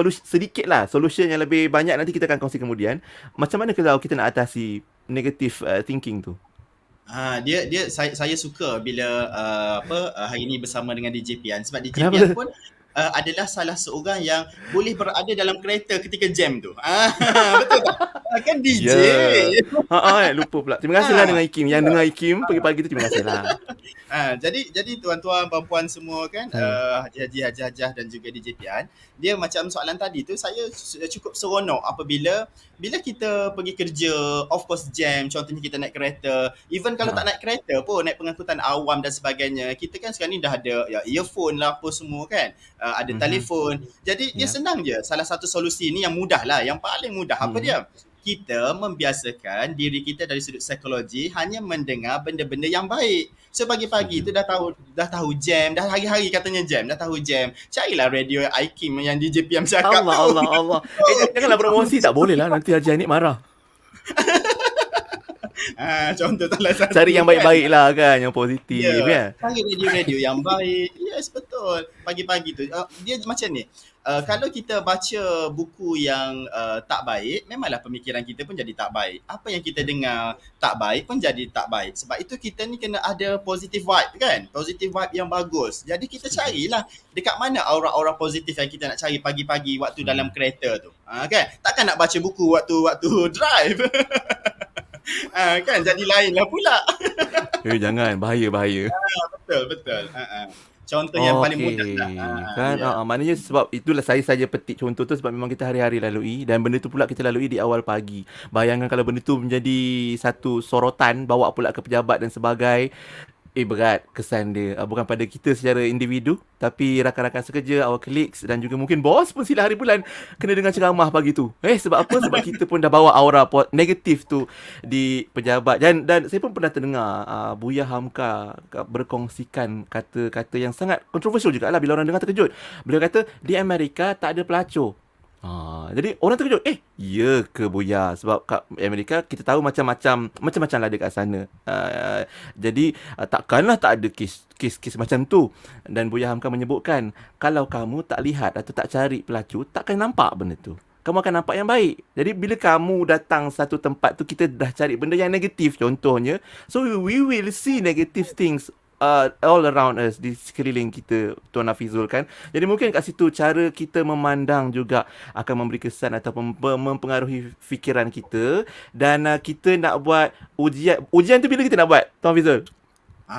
lah solution yang lebih banyak, nanti kita akan kongsi kemudian. Macam mana kalau kita nak atasi negative thinking tu? Saya suka bila hari ni bersama dengan DJ Pian, sebab DJ Pian pun adalah salah seorang yang boleh berada dalam kereta ketika jam tu. Betul tak? Kan DJ. Lupa pula. Terima kasih lah dengan Ikim. Yang dengar Ikim pagi-pagi tu, terima kasih lah. Jadi tuan-tuan, puan-puan semua kan, haji-haji, hajah-hajah dan juga DJ Pian, dia macam soalan tadi tu, saya cukup seronok apabila kita pergi kerja, of course jam, contohnya kita naik kereta, even kalau tak naik kereta pun, naik pengangkutan awam dan sebagainya, kita kan sekarang ni dah ada earphone lah apa semua kan, ada telefon. Jadi dia senang je. Salah satu solusi ni yang mudah lah, yang paling mudah. Apa dia? Kita membiasakan diri kita dari sudut psikologi hanya mendengar benda-benda yang baik. So pagi-pagi tu dah tahu jam, dah hari-hari katanya jam, dah tahu jam. Carilah radio IKIM yang DJ Pian cakap tu. Allah. Janganlah promosi, tak boleh lah, nanti Haji Anik marah. Contoh salah satu Cari yang kan. baik-baik lah kan, yang positif Ya, kan. cari radio-radio yang baik. Yes, betul. Pagi-pagi tu. Dia macam ni. Kalau kita baca buku yang tak baik, memanglah pemikiran kita pun jadi tak baik. Apa yang kita dengar tak baik pun jadi tak baik. Sebab itu kita ni kena ada positive vibe kan? Positive vibe yang bagus. Jadi kita carilah dekat mana aura-aura positif yang kita nak cari pagi-pagi waktu dalam kereta tu. Kan? Takkan nak baca buku waktu drive. Kan? Jadi lain lah pula. Jangan, bahaya. Betul. Contoh yang paling mudah lah. Kan maknanya sebab itulah saya saja petik contoh tu sebab memang kita hari-hari lalui dan benda tu pula kita lalui di awal pagi. Bayangkan kalau benda tu menjadi satu sorotan, bawa pula ke pejabat dan sebagainya. Berat kesan dia, bukan pada kita secara individu tapi rakan-rakan sekerja, our colleagues dan juga mungkin bos pun sila hari bulan kena dengar ceramah pagi tu. Sebab apa? Sebab kita pun dah bawa aura negatif tu di pejabat. Dan saya pun pernah terdengar Buya Hamka berkongsikan kata-kata yang sangat kontroversial jugalah, bila orang dengar terkejut. Beliau kata di Amerika tak ada pelacur. Jadi orang terkejut. Ya ke Buya? Sebab kat Amerika kita tahu macam-macam lah dekat sana. Jadi takkanlah tak ada kes macam tu. Dan Buya Hamka menyebutkan, kalau kamu tak lihat atau tak cari pelacur, takkan nampak benda tu. Kamu akan nampak yang baik. Jadi bila kamu datang satu tempat tu, kita dah cari benda yang negatif contohnya. So we will see negative things all around us, di sekeliling kita, Tuan Hafizul kan. Jadi mungkin kat situ cara kita memandang juga akan memberi kesan ataupun mempengaruhi fikiran kita. Dan kita nak buat ujian tu bila kita nak buat, Tuan Hafizul?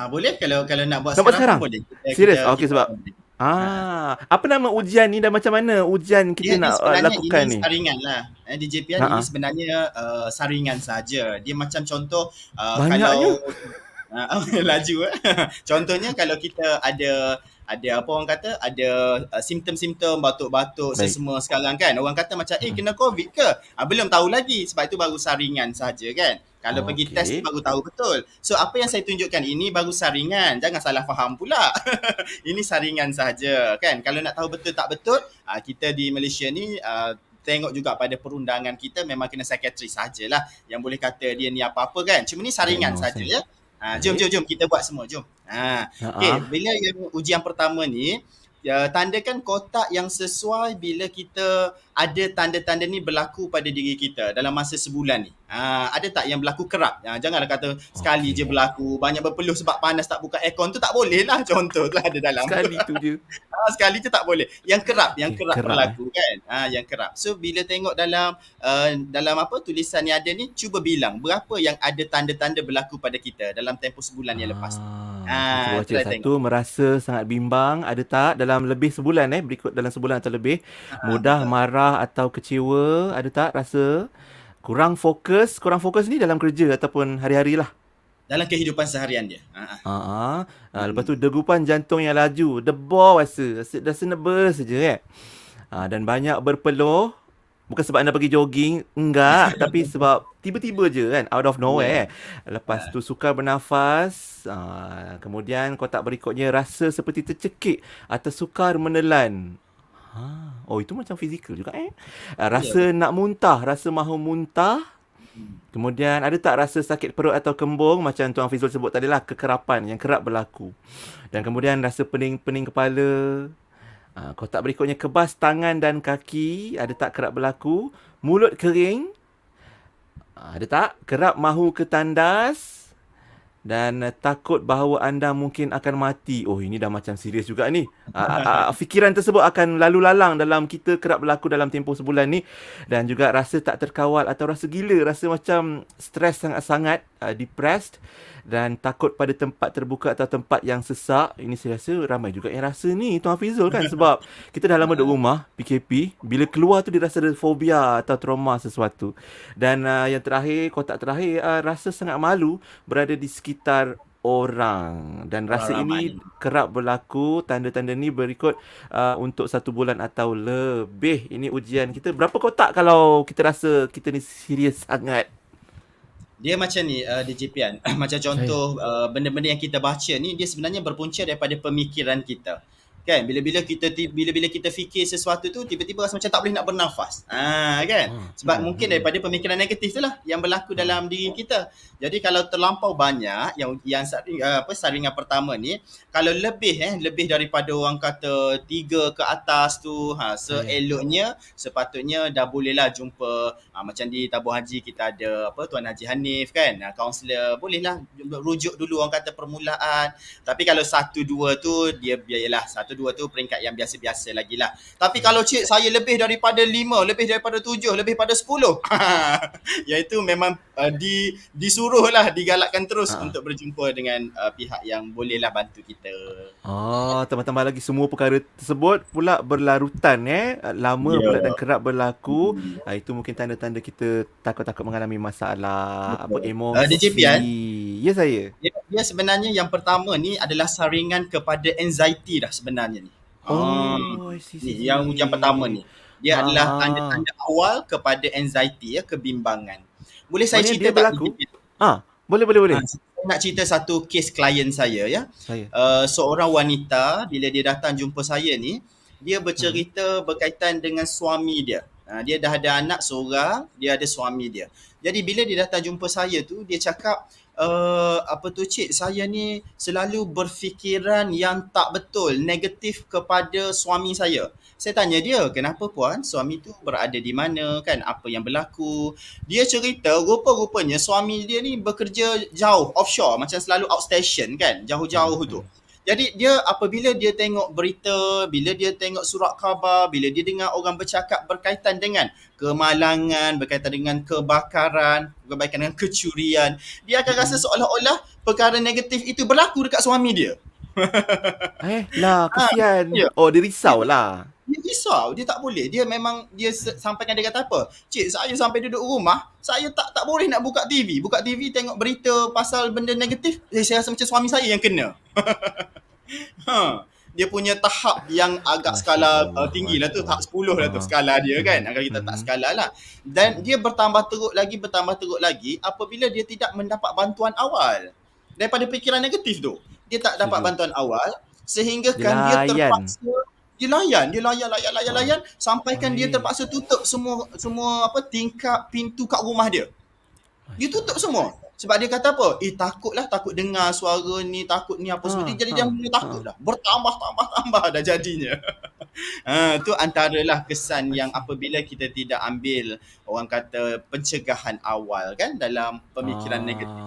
Boleh kalau nak buat sekarang boleh. Serius? Okey, sebab apa nama ujian ni dan macam mana ujian kita nak lakukan ni? Saringan lah. Di JPN ini sebenarnya saringan saja. Dia macam contoh banyaknya. Kalau laju contohnya kalau kita ada apa orang kata, ada simptom-simptom batuk-batuk sesama sekarang kan, orang kata macam kena COVID ke, belum tahu lagi, sebab itu baru saringan saja kan. Kalau pergi test tu baru tahu betul. So apa yang saya tunjukkan ini baru saringan, jangan salah faham pula. Ini saringan saja kan. Kalau nak tahu betul tak betul, kita di Malaysia ni tengok juga pada perundangan kita, memang kena psikiatris sajalah yang boleh kata dia ni apa-apa kan. Cuma ni saringan saja ya. Jom kita buat semua, jom. Bila yang ujian pertama ni, tandakan kotak yang sesuai bila kita ada tanda-tanda ni berlaku pada diri kita dalam masa sebulan ni. Ada tak yang berlaku kerap? Janganlah kata sekali je berlaku, banyak berpeluh sebab panas tak buka aircon tu, tak boleh lah. Contoh tu ada dalam. Sekali tu je. Sekali tu tak boleh. Yang kerap berlaku kan. Yang kerap. So bila tengok dalam apa tulisan yang ada ni, cuba bilang berapa yang ada tanda-tanda berlaku pada kita dalam tempoh sebulan yang lepas. Cuba baca satu, merasa sangat bimbang, ada tak dalam lebih sebulan berikut dalam sebulan atau lebih. Mudah marah atau kecewa, ada tak rasa? Kurang fokus ni dalam kerja ataupun hari-hari lah. Dalam kehidupan seharian dia. Lepas tu degupan jantung yang laju, debor rasa nervous saja dan banyak berpeluh. Bukan sebab anda pergi jogging, enggak, tapi sebab tiba-tiba je kan, out of nowhere. Lepas tu sukar bernafas. Kemudian kotak berikutnya, rasa seperti tercekik atau sukar menelan. Itu macam fizikal juga Rasa nak muntah, rasa mahu muntah. Kemudian ada tak rasa sakit perut atau kembung, macam Tuan Hafizul sebut tadi lah, kekerapan yang kerap berlaku. Dan kemudian rasa pening kepala. Kotak berikutnya, kebas tangan dan kaki, ada tak kerap berlaku. Mulut kering, ada tak kerap mahu ke tandas. Dan takut bahawa anda mungkin akan mati. Ini dah macam serius juga ni. Fikiran tersebut akan lalu lalang dalam kita, kerap berlaku dalam tempoh sebulan ni. Dan juga rasa tak terkawal atau rasa gila, rasa macam stres sangat-sangat, depressed. Dan takut pada tempat terbuka atau tempat yang sesak. Ini saya rasa ramai juga yang rasa ni, Tuan Hafizul kan. Sebab kita dah lama duduk rumah, PKP. Bila keluar tu dia rasa ada fobia atau trauma sesuatu. Dan yang terakhir, kotak terakhir, rasa sangat malu berada di sekitar orang. Dan rasa ini kerap berlaku, tanda-tanda ni berikut untuk 1 bulan atau lebih. Ini ujian kita. Berapa kotak kalau kita rasa kita ni serius sangat? Dia macam ni di JPN. Macam contoh benda-benda yang kita baca ni, dia sebenarnya berpunca daripada pemikiran kita. Kan bila-bila kita fikir sesuatu tu tiba-tiba rasa macam tak boleh nak bernafas. Kan? Sebab mungkin daripada pemikiran negatif tu lah yang berlaku dalam diri kita. Jadi kalau terlampau banyak yang saringan pertama ni, kalau lebih daripada orang kata 3 ke atas tu, seeloknya sepatutnya dah bolehlah jumpa macam di tabung haji kita ada Tuan Haji Hanif kan, kaunselor, bolehlah rujuk dulu orang kata permulaan. Tapi kalau 1 2 tu dia biarlah 1 2 tu peringkat yang biasa-biasa lagi lah. Tapi kalau cik saya lebih daripada 5, lebih daripada 7, lebih daripada 10 iaitu memang disuruh lah, digalakkan terus untuk berjumpa dengan pihak yang bolehlah bantu kita. Tambah-tambah lagi semua perkara tersebut pula berlarutan lama pula dan kerap berlaku. Itu mungkin tanda-tanda kita takut-takut mengalami masalah emosi. DJP kan? Ya saya. Dia sebenarnya yang pertama ni adalah saringan kepada anxiety dah sebenarnya ni. Ni yang pertama ni. Dia adalah tanda-tanda awal kepada anxiety, kebimbangan. Boleh saya cerita tak? Boleh. Saya nak cerita satu kes klien saya ya. Seorang wanita bila dia datang jumpa saya ni, dia bercerita berkaitan dengan suami dia. Dia dah ada anak seorang, dia ada suami dia. Jadi bila dia datang jumpa saya tu, dia cakap, cik, saya ni selalu berfikiran yang tak betul, negatif kepada suami saya. Saya tanya dia, kenapa puan? Suami tu berada di mana kan? Apa yang berlaku? Dia cerita, rupa-rupanya suami dia ni bekerja jauh, offshore, macam selalu outstation kan, jauh-jauh tu. Jadi dia apabila dia tengok berita, bila dia tengok surat khabar, bila dia dengar orang bercakap berkaitan dengan kemalangan, berkaitan dengan kebakaran, berkaitan dengan kecurian, dia akan rasa seolah-olah perkara negatif itu berlaku dekat suami dia. Kesian. Dia risau lah. Dia risau, dia tak boleh. Dia memang sampaikan, dia kata apa? Cik, saya sampai duduk rumah, saya tak boleh nak buka TV. Buka TV tengok berita pasal benda negatif, saya rasa macam suami saya yang kena. Dia punya tahap yang agak skala tinggi lah tu, tahap 10 lah tu skala dia kan. Agar kita tak skala lah. Dan dia bertambah teruk lagi apabila dia tidak mendapat bantuan awal daripada fikiran negatif tu. Dia tak dapat bantuan awal sehingga kan dia terpaksa dia layan sampaikan dia terpaksa tutup semua tingkap pintu kat rumah dia. Dia tutup semua. Sebab dia kata apa? Takut dengar suara ni, takut ni apa semua. Dia mula takut dah. Bertambah dah jadinya. Tu antaralah kesan yang apabila kita tidak ambil orang kata pencegahan awal kan dalam pemikiran negatif.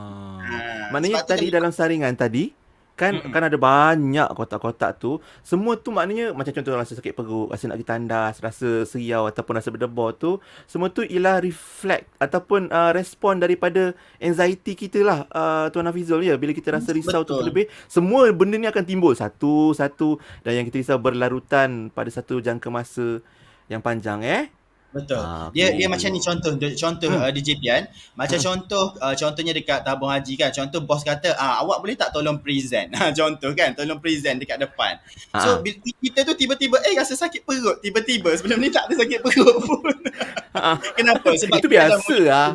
Maknanya tadi dalam saringan tadi kan ada banyak kotak-kotak tu. Semua tu maknanya macam contoh rasa sakit perut, rasa nak pergi tandas, rasa seriau ataupun rasa berdebar tu, semua tu ialah reflect ataupun respon daripada anxiety kita lah, Tuan Hafizul ya. Bila kita rasa risau tu terlebih, semua benda ni akan timbul satu-satu dan yang kita risau berlarutan pada satu jangka masa yang panjang Betul. Dia macam ni contoh DJ Pian. Macam contohnya dekat tabung haji kan. Contoh bos kata, awak boleh tak tolong present. Contoh kan, tolong present dekat depan. So kita tu tiba-tiba rasa sakit perut. Tiba-tiba sebelum ni tak ada sakit perut pun. Kenapa? Sebab itu biasa lah.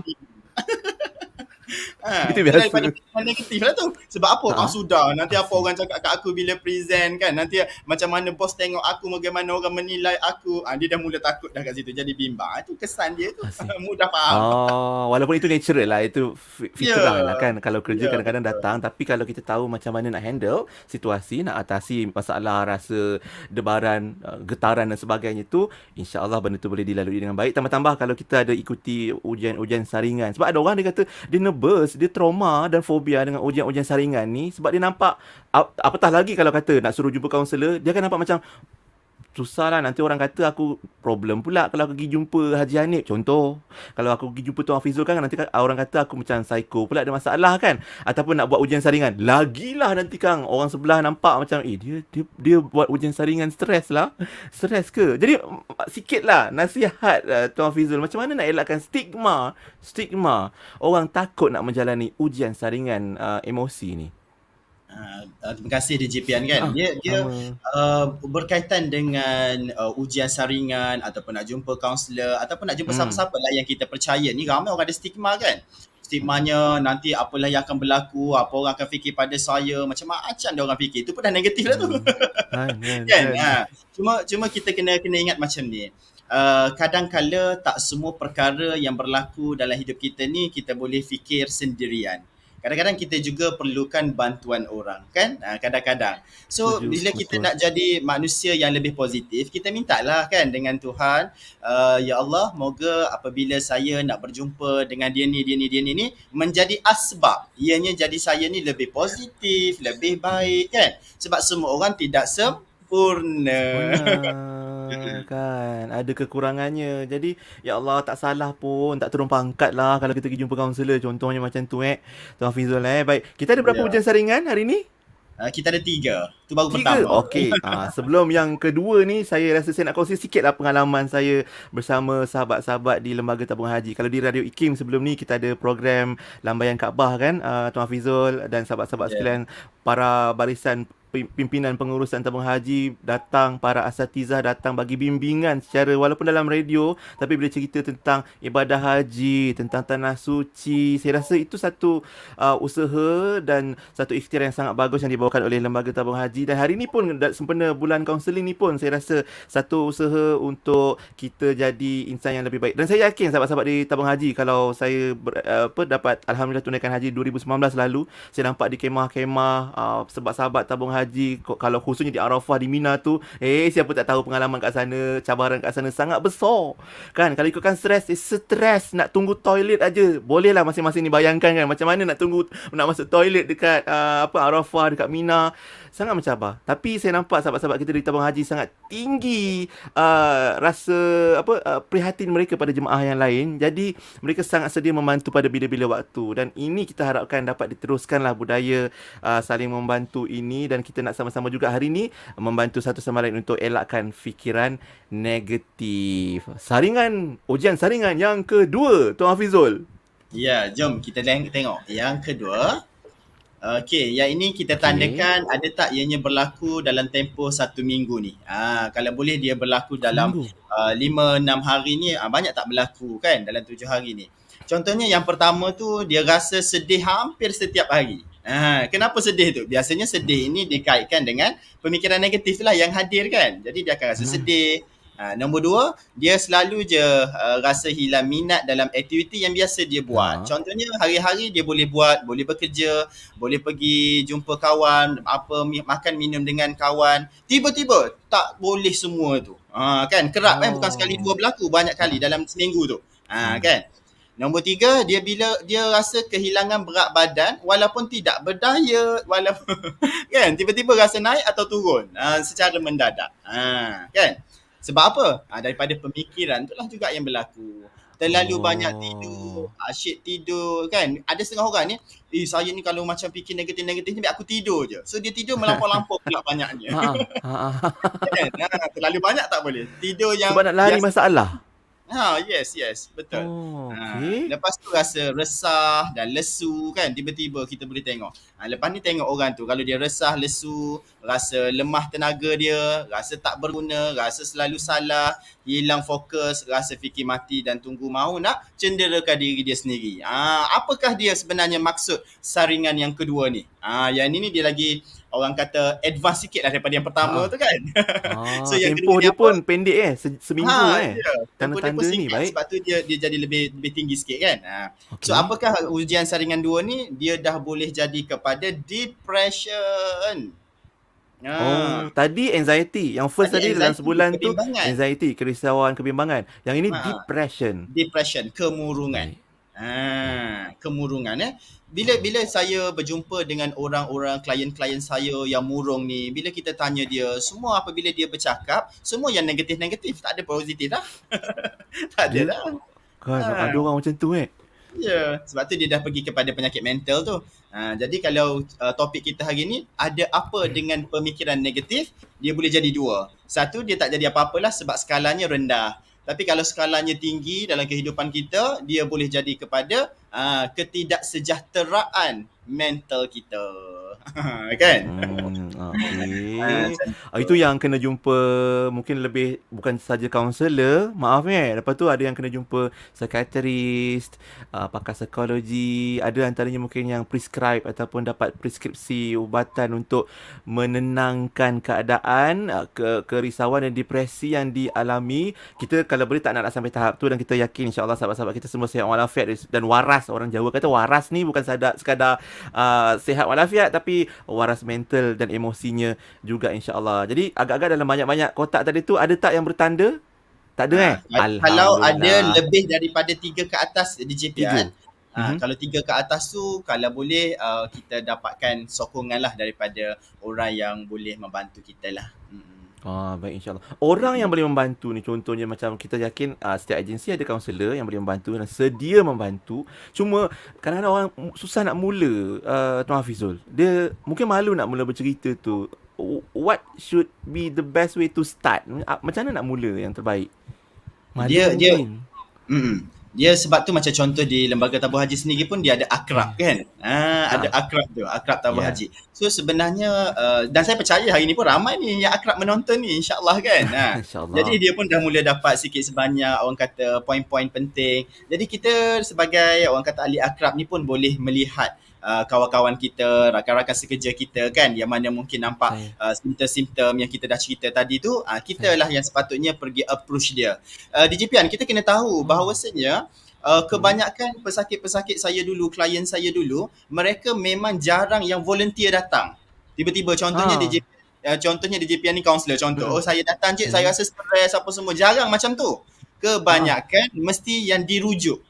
Itu biasa. Daripada pikiran negatif lah tu. Sebab apa? Sudah. Nanti apa orang cakap kat aku bila present kan. Nanti macam mana bos tengok aku, bagaimana orang menilai aku. Dia dah mula takut dah kat situ. Jadi bimbang. Itu kesan dia tu. Mudah faham. Walaupun itu natural lah. Itu fitrah lah kan. Kalau kerja kadang-kadang datang. Tapi kalau kita tahu macam mana nak handle situasi, nak atasi masalah, rasa debaran, getaran dan sebagainya tu, insya-Allah benda tu boleh dilalui dengan baik. Tambah-tambah kalau kita ada ikuti ujian-ujian saringan. Sebab ada orang dia kata dia nervous, dia trauma dan fobia dengan ujian-ujian saringan ni sebab dia nampak apatah lagi kalau kata nak suruh jumpa kaunselor, dia akan nampak macam susah lah, nanti orang kata aku problem pula kalau aku pergi jumpa Haji Hanif contoh. Kalau aku pergi jumpa Tuan Hafizul kan nanti orang kata aku macam psycho pula, ada masalah kan. Ataupun nak buat ujian saringan, lagilah nanti kan orang sebelah nampak macam dia buat ujian saringan stres ke. Jadi sikit lah nasihat Tuan Hafizul, macam mana nak elakkan stigma orang takut nak menjalani ujian saringan emosi ni. Terima kasih DJ Pian kan. Dia berkaitan dengan ujian saringan ataupun nak jumpa kaunselor ataupun nak jumpa siapa-siapa lah yang kita percaya ni, ramai orang ada stigma kan. stigmanya nanti apalah yang akan berlaku, apa orang akan fikir pada saya, macam-macam dia orang fikir. Itu pun dah negatif lah tu. Kan? Cuma kita kena ingat macam ni. Kadang-kala tak semua perkara yang berlaku dalam hidup kita ni kita boleh fikir sendirian. Kadang-kadang kita juga perlukan bantuan orang, kan? Kadang-kadang. So, bila kita nak jadi manusia yang lebih positif, kita mintalah kan dengan Tuhan, ya Allah, moga apabila saya nak berjumpa dengan dia ni menjadi asbab ianya jadi saya ni lebih positif, lebih baik, kan? Sebab semua orang tidak sempurna. Kan ada kekurangannya. Jadi ya Allah, tak salah pun, tak turun pangkat lah kalau kita pergi jumpa kaunselor, contohnya macam tu Tuan Hafizul. Baik, kita ada berapa ujian saringan hari ni? Kita ada 3. Tu baru 3? pertama. Okey. Sebelum yang kedua ni, saya rasa saya nak kongsi sikit lah pengalaman saya bersama sahabat-sahabat di Lembaga Tabung Haji. Kalau di Radio IKIM sebelum ni, kita ada program Lambaian Kaabah kan, Tuan Hafizul dan sahabat-sahabat sekalian, para barisan pimpinan pengurusan tabung haji datang, para asatizah datang bagi bimbingan secara walaupun dalam radio, tapi bila cerita tentang ibadah haji, tentang tanah suci, saya rasa itu satu usaha dan satu ikhtiar yang sangat bagus yang dibawakan oleh Lembaga Tabung Haji. Dan hari ni pun sempena bulan kaunseling ni pun saya rasa satu usaha untuk kita jadi insan yang lebih baik. Dan saya yakin sahabat-sahabat di tabung haji, kalau saya dapat alhamdulillah tunaikan haji 2019 lalu, saya nampak di kemah-kemah sahabat-sahabat tabung haji, kalau khususnya di Arafah, di Mina tu, siapa tak tahu pengalaman kat sana, cabaran kat sana sangat besar kan. Kalau ikutkan stres nak tunggu toilet aja, boleh lah masing-masing ni bayangkan kan macam mana nak masuk toilet dekat Arafah, dekat Mina, sangat mencabar. Tapi saya nampak sahabat-sahabat kita di tabung haji sangat tinggi rasa prihatin mereka pada jemaah yang lain. Jadi mereka sangat sedia membantu pada bila-bila waktu, dan ini kita harapkan dapat diteruskanlah budaya saling membantu ini, dan kita nak sama-sama juga hari ini membantu satu sama lain untuk elakkan fikiran negatif. Ujian saringan yang kedua, Tuan Hafizul. Ya, jom kita tengok yang kedua. Okey, yang ini kita tandakan ada tak ianya berlaku dalam tempoh 1 minggu ni. Kalau boleh dia berlaku dalam 5-6 hari ni, banyak tak berlaku kan dalam 7 hari ni. Contohnya yang pertama tu, dia rasa sedih hampir setiap hari. Kenapa sedih tu? Biasanya sedih ini dikaitkan dengan pemikiran negatif lah yang hadir kan. Jadi dia akan rasa sedih. Nombor 2, dia selalu je rasa hilang minat dalam aktiviti yang biasa dia buat. Contohnya hari-hari dia boleh buat, boleh bekerja, boleh pergi jumpa kawan, makan minum dengan kawan. Tiba-tiba tak boleh semua tu. Kan kerap bukan sekali dua berlaku, banyak kali dalam seminggu tu. Kan. Nombor 3, bila dia rasa kehilangan berat badan walaupun tidak berdaya, walaupun kan tiba-tiba rasa naik atau turun secara mendadak. Kan? Sebab apa? Daripada pemikiran itulah juga yang berlaku. Terlalu banyak tidur, asyik tidur kan. Ada setengah orang ni, saya ni kalau macam fikir negatif-negatif ni aku tidur je. So dia tidur melampau-lampau pula banyaknya. Kan? Terlalu banyak tak boleh. Tidur yang sebab nak lari masalah. Yes, betul. Okay. Lepas tu rasa resah dan lesu kan, tiba-tiba kita boleh tengok. Lepas ni tengok orang tu, kalau dia resah, lesu, rasa lemah tenaga dia, rasa tak berguna, rasa selalu salah, hilang fokus, rasa fikir mati dan tunggu mahu nak cenderakan diri dia sendiri. Apakah dia sebenarnya maksud saringan yang kedua ni? Yang ini dia lagi orang kata advance sikit lah daripada yang pertama tu kan. So yang tempoh dia pun pendek seminggu tanda-tanda ni baik. Sebab tu dia jadi lebih tinggi sikit kan. So apakah ujian saringan 2 ni? Dia dah boleh jadi kepada depression. Tadi anxiety. Yang first tadi dalam sebulan tu anxiety, kerisauan, kebimbangan. Yang ini depression, kemurungan. Kemurungan Bila saya berjumpa dengan orang-orang klien-klien saya yang murung ni, bila kita tanya dia, semua apabila dia bercakap, semua yang negatif-negatif, tak ada positif dah. Tak ada dah. Kan ada orang macam tu Ya, sebab tu dia dah pergi kepada penyakit mental tu. Jadi kalau topik kita hari ni, ada apa dengan pemikiran negatif, dia boleh jadi 2. Satu, dia tak jadi apa-apalah sebab skalanya rendah. Tapi kalau skalanya tinggi dalam kehidupan kita, dia boleh jadi kepada ketidaksejahteraan mental kita. Kan? Okey. Itu yang kena jumpa mungkin lebih bukan saja kaunselor, maaf lepas tu ada yang kena jumpa psikiatrist, pakar psikologi, ada antaranya mungkin yang prescribe ataupun dapat preskripsi ubatan untuk menenangkan keadaan, kerisauan dan depresi yang dialami. Kita kalau boleh tak nak sampai tahap tu, dan kita yakin insya-Allah sahabat-sahabat kita semua sihat walafiat dan waras. Orang Jawa kata waras ni bukan sekadar sihat walafiat, tapi waras mental dan emosinya juga insya-Allah. Jadi agak-agak dalam banyak-banyak kotak tadi tu ada tak yang bertanda? Tak ada Kalau ada lebih daripada 3 ke atas DJPN, kalau 3 ke atas tu, kalau boleh kita dapatkan sokongan lah daripada orang yang boleh membantu kita lah. Baik, insyaAllah. Orang yang boleh membantu ni, contohnya macam kita yakin setiap agensi ada kaunselor yang boleh membantu dan sedia membantu. Cuma kadang-kadang orang susah nak mula, Tuan Hafizul. Dia mungkin malu nak mula bercerita tu. What should be the best way to start? Macam mana nak mula yang terbaik? Dia sebab tu macam contoh di Lembaga Tabung Haji sendiri pun dia ada akrab kan. Ada akrab tu, akrab tabung haji. So sebenarnya dan saya percaya hari ni pun ramai ni yang akrab menonton ni, insya-Allah kan. InsyaAllah. Jadi dia pun dah mula dapat sikit sebanyak orang kata poin-poin penting. Jadi kita sebagai orang kata ahli akrab ni pun boleh melihat kawan-kawan kita, rakan-rakan sekerja kita kan, yang mana mungkin nampak simptom-simptom yang kita dah cerita tadi tu, kita lah yang sepatutnya pergi approach dia. DJPN, kita kena tahu bahawasanya kebanyakan pesakit-pesakit saya dulu, klien saya dulu, mereka memang jarang yang volunteer datang. Tiba-tiba contohnya DJPN ni kaunselor contoh. Saya datang cik, saya rasa stres apa semua. Jarang macam tu. Kebanyakan mesti yang dirujuk.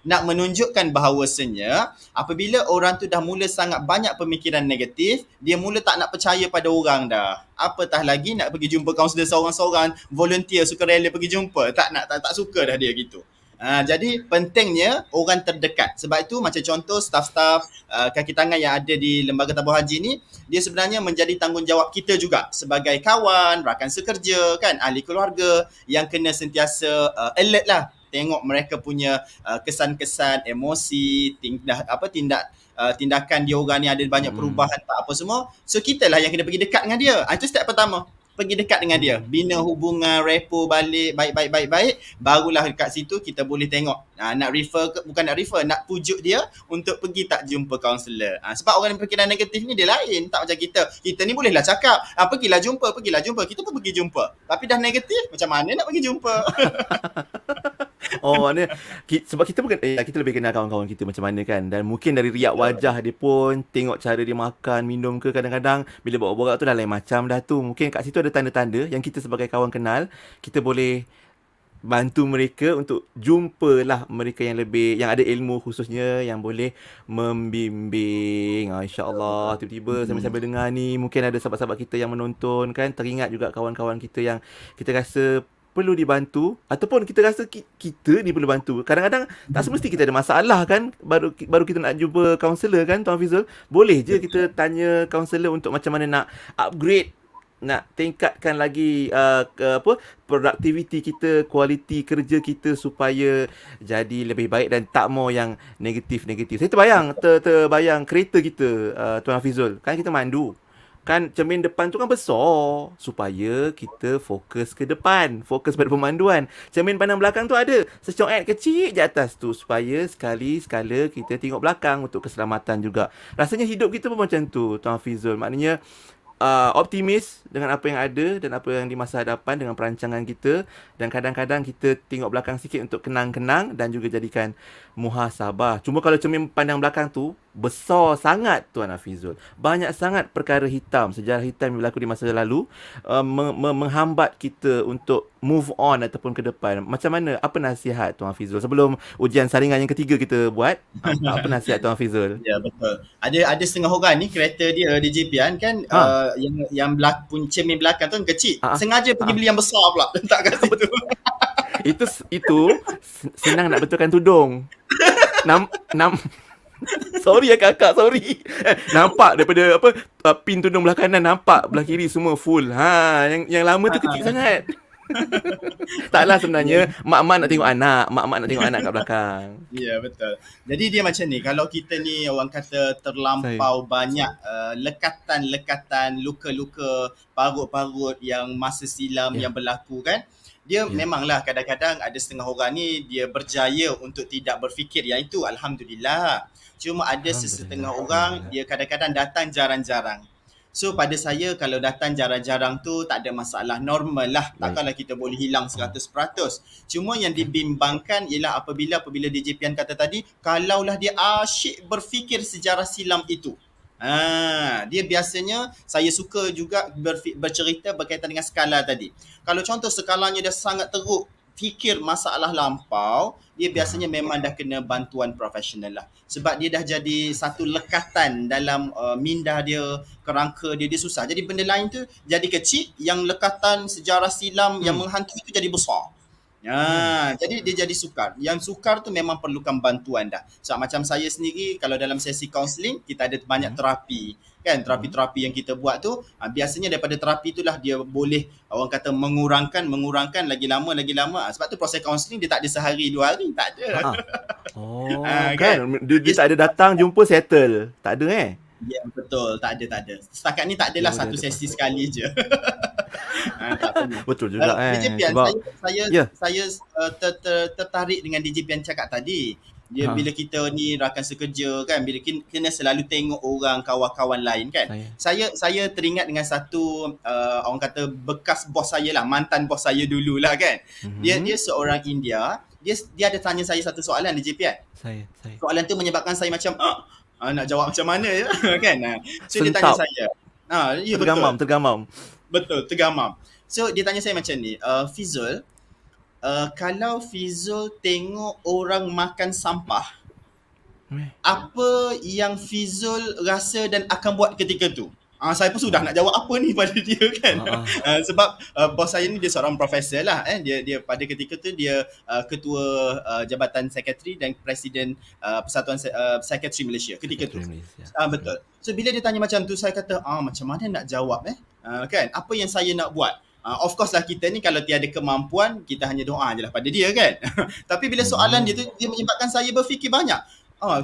Nak menunjukkan bahawasanya apabila orang tu dah mula sangat banyak pemikiran negatif, dia mula tak nak percaya pada orang dah. Apatah lagi nak pergi jumpa kaunselor seorang-seorang, volunteer, sukarela pergi jumpa. Tak suka dah dia gitu. Jadi pentingnya orang terdekat. Sebab itu macam contoh staff-staff kaki tangan yang ada di Lembaga Tabung Haji ni, dia sebenarnya menjadi tanggungjawab kita juga sebagai kawan, rakan sekerja kan, ahli keluarga yang kena sentiasa alert lah. Tengok mereka punya kesan-kesan, emosi, tindakan dia orang ni ada banyak perubahan tak apa semua. So kita lah yang kena pergi dekat dengan dia. Itu step pertama. Pergi dekat dengan dia, bina hubungan, repo balik, baik. Barulah dekat situ kita boleh tengok nak pujuk dia untuk pergi tak jumpa kaunselor. Sebab orang yang berfikiran negatif ni dia lain, tak macam kita. Kita ni bolehlah cakap, pergilah jumpa. Kita pun pergi jumpa. Tapi dah negatif, macam mana nak pergi jumpa? Maknanya sebab kita bukan kita lebih kenal kawan-kawan kita macam mana kan, dan mungkin dari riak wajah dia pun, tengok cara dia makan, minum ke, kadang-kadang bila borak-borak tu dah lain macam dah tu. Mungkin kat situ ada tanda-tanda yang kita sebagai kawan kenal, kita boleh bantu mereka untuk jumpalah mereka yang ada ilmu khususnya yang boleh membimbing. InsyaAllah tiba-tiba sambil-sambil dengar ni, mungkin ada sahabat-sahabat kita yang menonton kan, teringat juga kawan-kawan kita yang kita rasa perlu dibantu, ataupun kita rasa kita ni perlu bantu. Kadang-kadang tak semesti kita ada masalah kan, baru kita nak jumpa kaunselor kan, Tuan Hafizul. Boleh je kita tanya kaunselor untuk macam mana nak upgrade, nak tingkatkan lagi produktiviti kita, kualiti kerja kita supaya jadi lebih baik dan tak mau yang negatif-negatif. Saya terbayang kereta kita, Tuan Hafizul. Kan kita mandu. Kan cermin depan tu kan besar supaya kita fokus ke depan, fokus pada pemanduan. Cermin pandang belakang tu ada secoet kecil je atas tu supaya sekali-sekala kita tengok belakang untuk keselamatan juga. Rasanya hidup kita pun macam tu, Tuan Hafizul. Maknanya optimis dengan apa yang ada dan apa yang di masa hadapan dengan perancangan kita, dan kadang-kadang kita tengok belakang sikit untuk kenang-kenang dan juga jadikan muhasabah. Cuma kalau cermin pandang belakang tu besar sangat, Tuan Hafizul, banyak sangat perkara hitam, sejarah hitam yang berlaku di masa lalu, menghambat kita untuk move on ataupun ke depan. Macam mana, apa nasihat Tuan Hafizul sebelum ujian saringan yang ketiga kita buat? Apa nasihat Tuan Hafizul? Ya, betul. Ada setengah orang ni kereta dia DJPN kan, yang cermin belakang tu kecil. Sengaja pergi beli yang besar pula letak kat situ. Itu senang nak betulkan tudung. Sorry ya kakak, sorry. Nampak daripada pin tudung belah kanan, nampak belah kiri semua full. Yang lama tu kecil sangat. Taklah sebenarnya mak-mak nak tengok anak, mak-mak nak tengok anak kat belakang. Ya, betul. Jadi dia macam ni, kalau kita ni orang kata terlampau banyak lekatan-lekatan, luka-luka, parut-parut yang masa silam yang berlaku kan, dia memanglah kadang-kadang ada setengah orang ni dia berjaya untuk tidak berfikir yang itu, Alhamdulillah. Cuma ada sesetengah orang dia kadang-kadang datang jarang-jarang. So pada saya kalau datang jarang-jarang tu tak ada masalah, normal lah. Takkanlah kita boleh hilang 100%. Cuma yang dibimbangkan ialah apabila DJ Pian kata tadi, kalaulah dia asyik berfikir sejarah silam itu. Dia biasanya saya suka juga bercerita berkaitan dengan skala tadi. Kalau contoh skalanya dah sangat teruk, fikir masalah lampau, dia biasanya memang dah kena bantuan profesional lah. Sebab dia dah jadi satu lekatan dalam minda dia, kerangka dia susah. Jadi benda lain tu jadi kecil, yang lekatan sejarah silam yang menghantui itu jadi besar. Jadi dia jadi sukar. Yang sukar tu memang perlukan bantuan dah. So macam saya sendiri, kalau dalam sesi kaunseling, kita ada banyak terapi. Kan terapi-terapi yang kita buat tu, biasanya daripada terapi itulah dia boleh orang kata mengurangkan lagi lama. Sebab tu proses kaunseling dia tak ada sehari 2 hari, tak ada. Kan dia tak ada datang jumpa settle. Tak ada Ya, betul, tak ada. Setakat ni tak adalah satu sesi sekali je. Tak perlu. Betul juga DJ Pian, sebab saya tertarik dengan DJ Pian cakap tadi. Dia bila kita ni rakan sekerja kan, bila kena selalu tengok orang kawan-kawan lain kan. Saya teringat dengan satu orang kata bekas bos saya lah, mantan bos saya dululah kan. Dia seorang India. Dia ada tanya saya satu soalan DJ Pian. Saya. Soalan tu menyebabkan saya macam nak jawab macam mana ya kan. So dia tanya saya. Ya tergamam. Betul, tergamam. So dia tanya saya macam ni, Fizul, kalau Fizul tengok orang makan sampah, apa yang Fizul rasa dan akan buat ketika tu? Saya pun sudah nak jawab apa ni pada dia kan. Sebab bos saya ni dia seorang profesor lah. Dia pada ketika tu dia ketua Jabatan Sekretari dan Presiden Persatuan Sekretari Malaysia ketika tu. Betul. So bila dia tanya macam tu, saya kata macam mana nak jawab kan? Apa yang saya nak buat? Of course lah kita ni kalau tiada kemampuan, kita hanya doa je lah pada dia kan. Tapi bila soalan dia tu, dia menyebabkan saya berfikir banyak.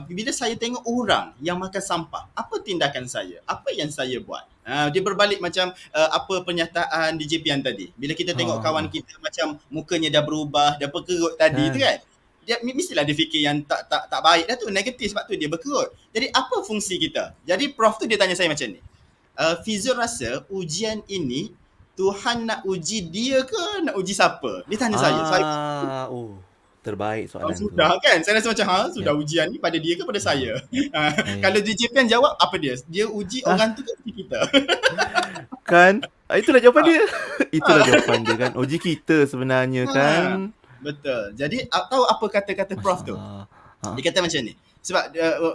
Bila saya tengok orang yang makan sampah, apa tindakan saya? Apa yang saya buat? Dia berbalik macam apa pernyataan DJ Pian tadi. Bila kita tengok kawan kita macam mukanya dah berubah, dah berkerut tadi tu kan. Dia mestilah dia fikir yang tak baik dah tu, negatif, sebab tu dia berkerut. Jadi apa fungsi kita? Jadi Prof tu dia tanya saya macam ni. Fizul rasa ujian ini Tuhan nak uji dia ke nak uji siapa? Dia tanya saya. Terbaik soalan tu. Sudah kan? Saya rasa macam sudah ujian ni pada dia ke pada saya? Kalau DJ Pian jawab apa dia? Dia uji orang tu ke uji kita? Kan? Itulah jawapan dia. Itulah jawapan dia kan. Uji kita sebenarnya kan. Betul. Jadi tahu apa kata-kata Prof tu? Dia kata macam ni. Sebab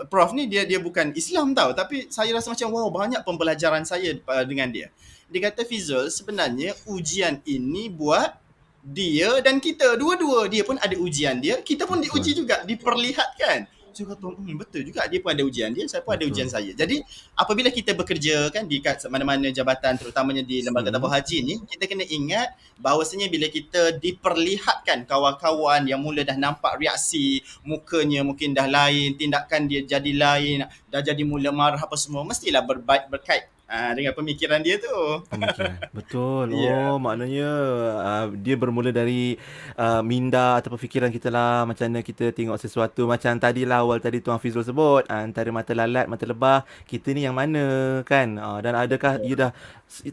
Prof ni dia bukan Islam tau, tapi saya rasa macam banyak pembelajaran saya dengan dia. Dia kata Fizul, sebenarnya ujian ini buat dia dan kita, dua-dua. Dia pun ada ujian dia, kita pun diuji juga, diperlihatkan. So kata betul juga, dia pun ada ujian dia, saya pun ada ujian saya. Jadi apabila kita bekerja kan di mana-mana jabatan, terutamanya di Lembaga Tabung Haji ni, kita kena ingat bahawasanya bila kita diperlihatkan kawan-kawan yang mula dah nampak reaksi, mukanya mungkin dah lain, tindakan dia jadi lain, dah jadi mula marah apa semua, mestilah berkait dengan pemikiran dia tu. Betul. Maknanya dia bermula dari minda atau fikiran kita lah. Macam mana kita tengok sesuatu. Macam awal tadi Tuan Fizul sebut, antara mata lalat, mata lebah, kita ni yang mana kan. Dan adakah dia dah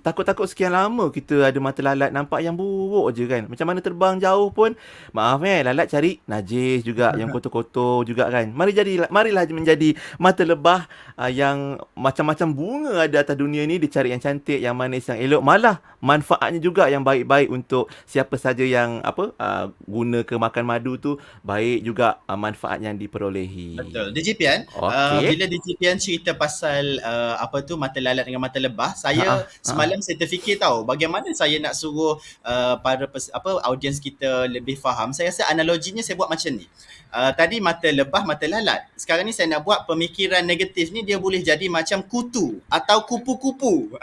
takut-takut sekian lama kita ada mata lalat nampak yang buruk je kan. Macam mana terbang jauh pun, maaf lalat cari najis juga, yang kotor-kotor juga kan. Marilah menjadi mata lebah yang macam-macam bunga ada atas dunia ni, dicari yang cantik, yang manis, yang elok. Malah manfaatnya juga yang baik-baik untuk siapa saja yang guna ke makan madu tu, baik juga manfaat yang diperolehi. Betul. DJ Pian, bila DJ Pian cerita pasal mata lalat dengan mata lebah, saya semalam saya terfikir tahu bagaimana saya nak suruh para audiens kita lebih faham. Saya rasa analoginya saya buat macam ni. Tadi mata lebah, mata lalat. Sekarang ni saya nak buat pemikiran negatif ni dia boleh jadi macam kutu atau kupu-kupu.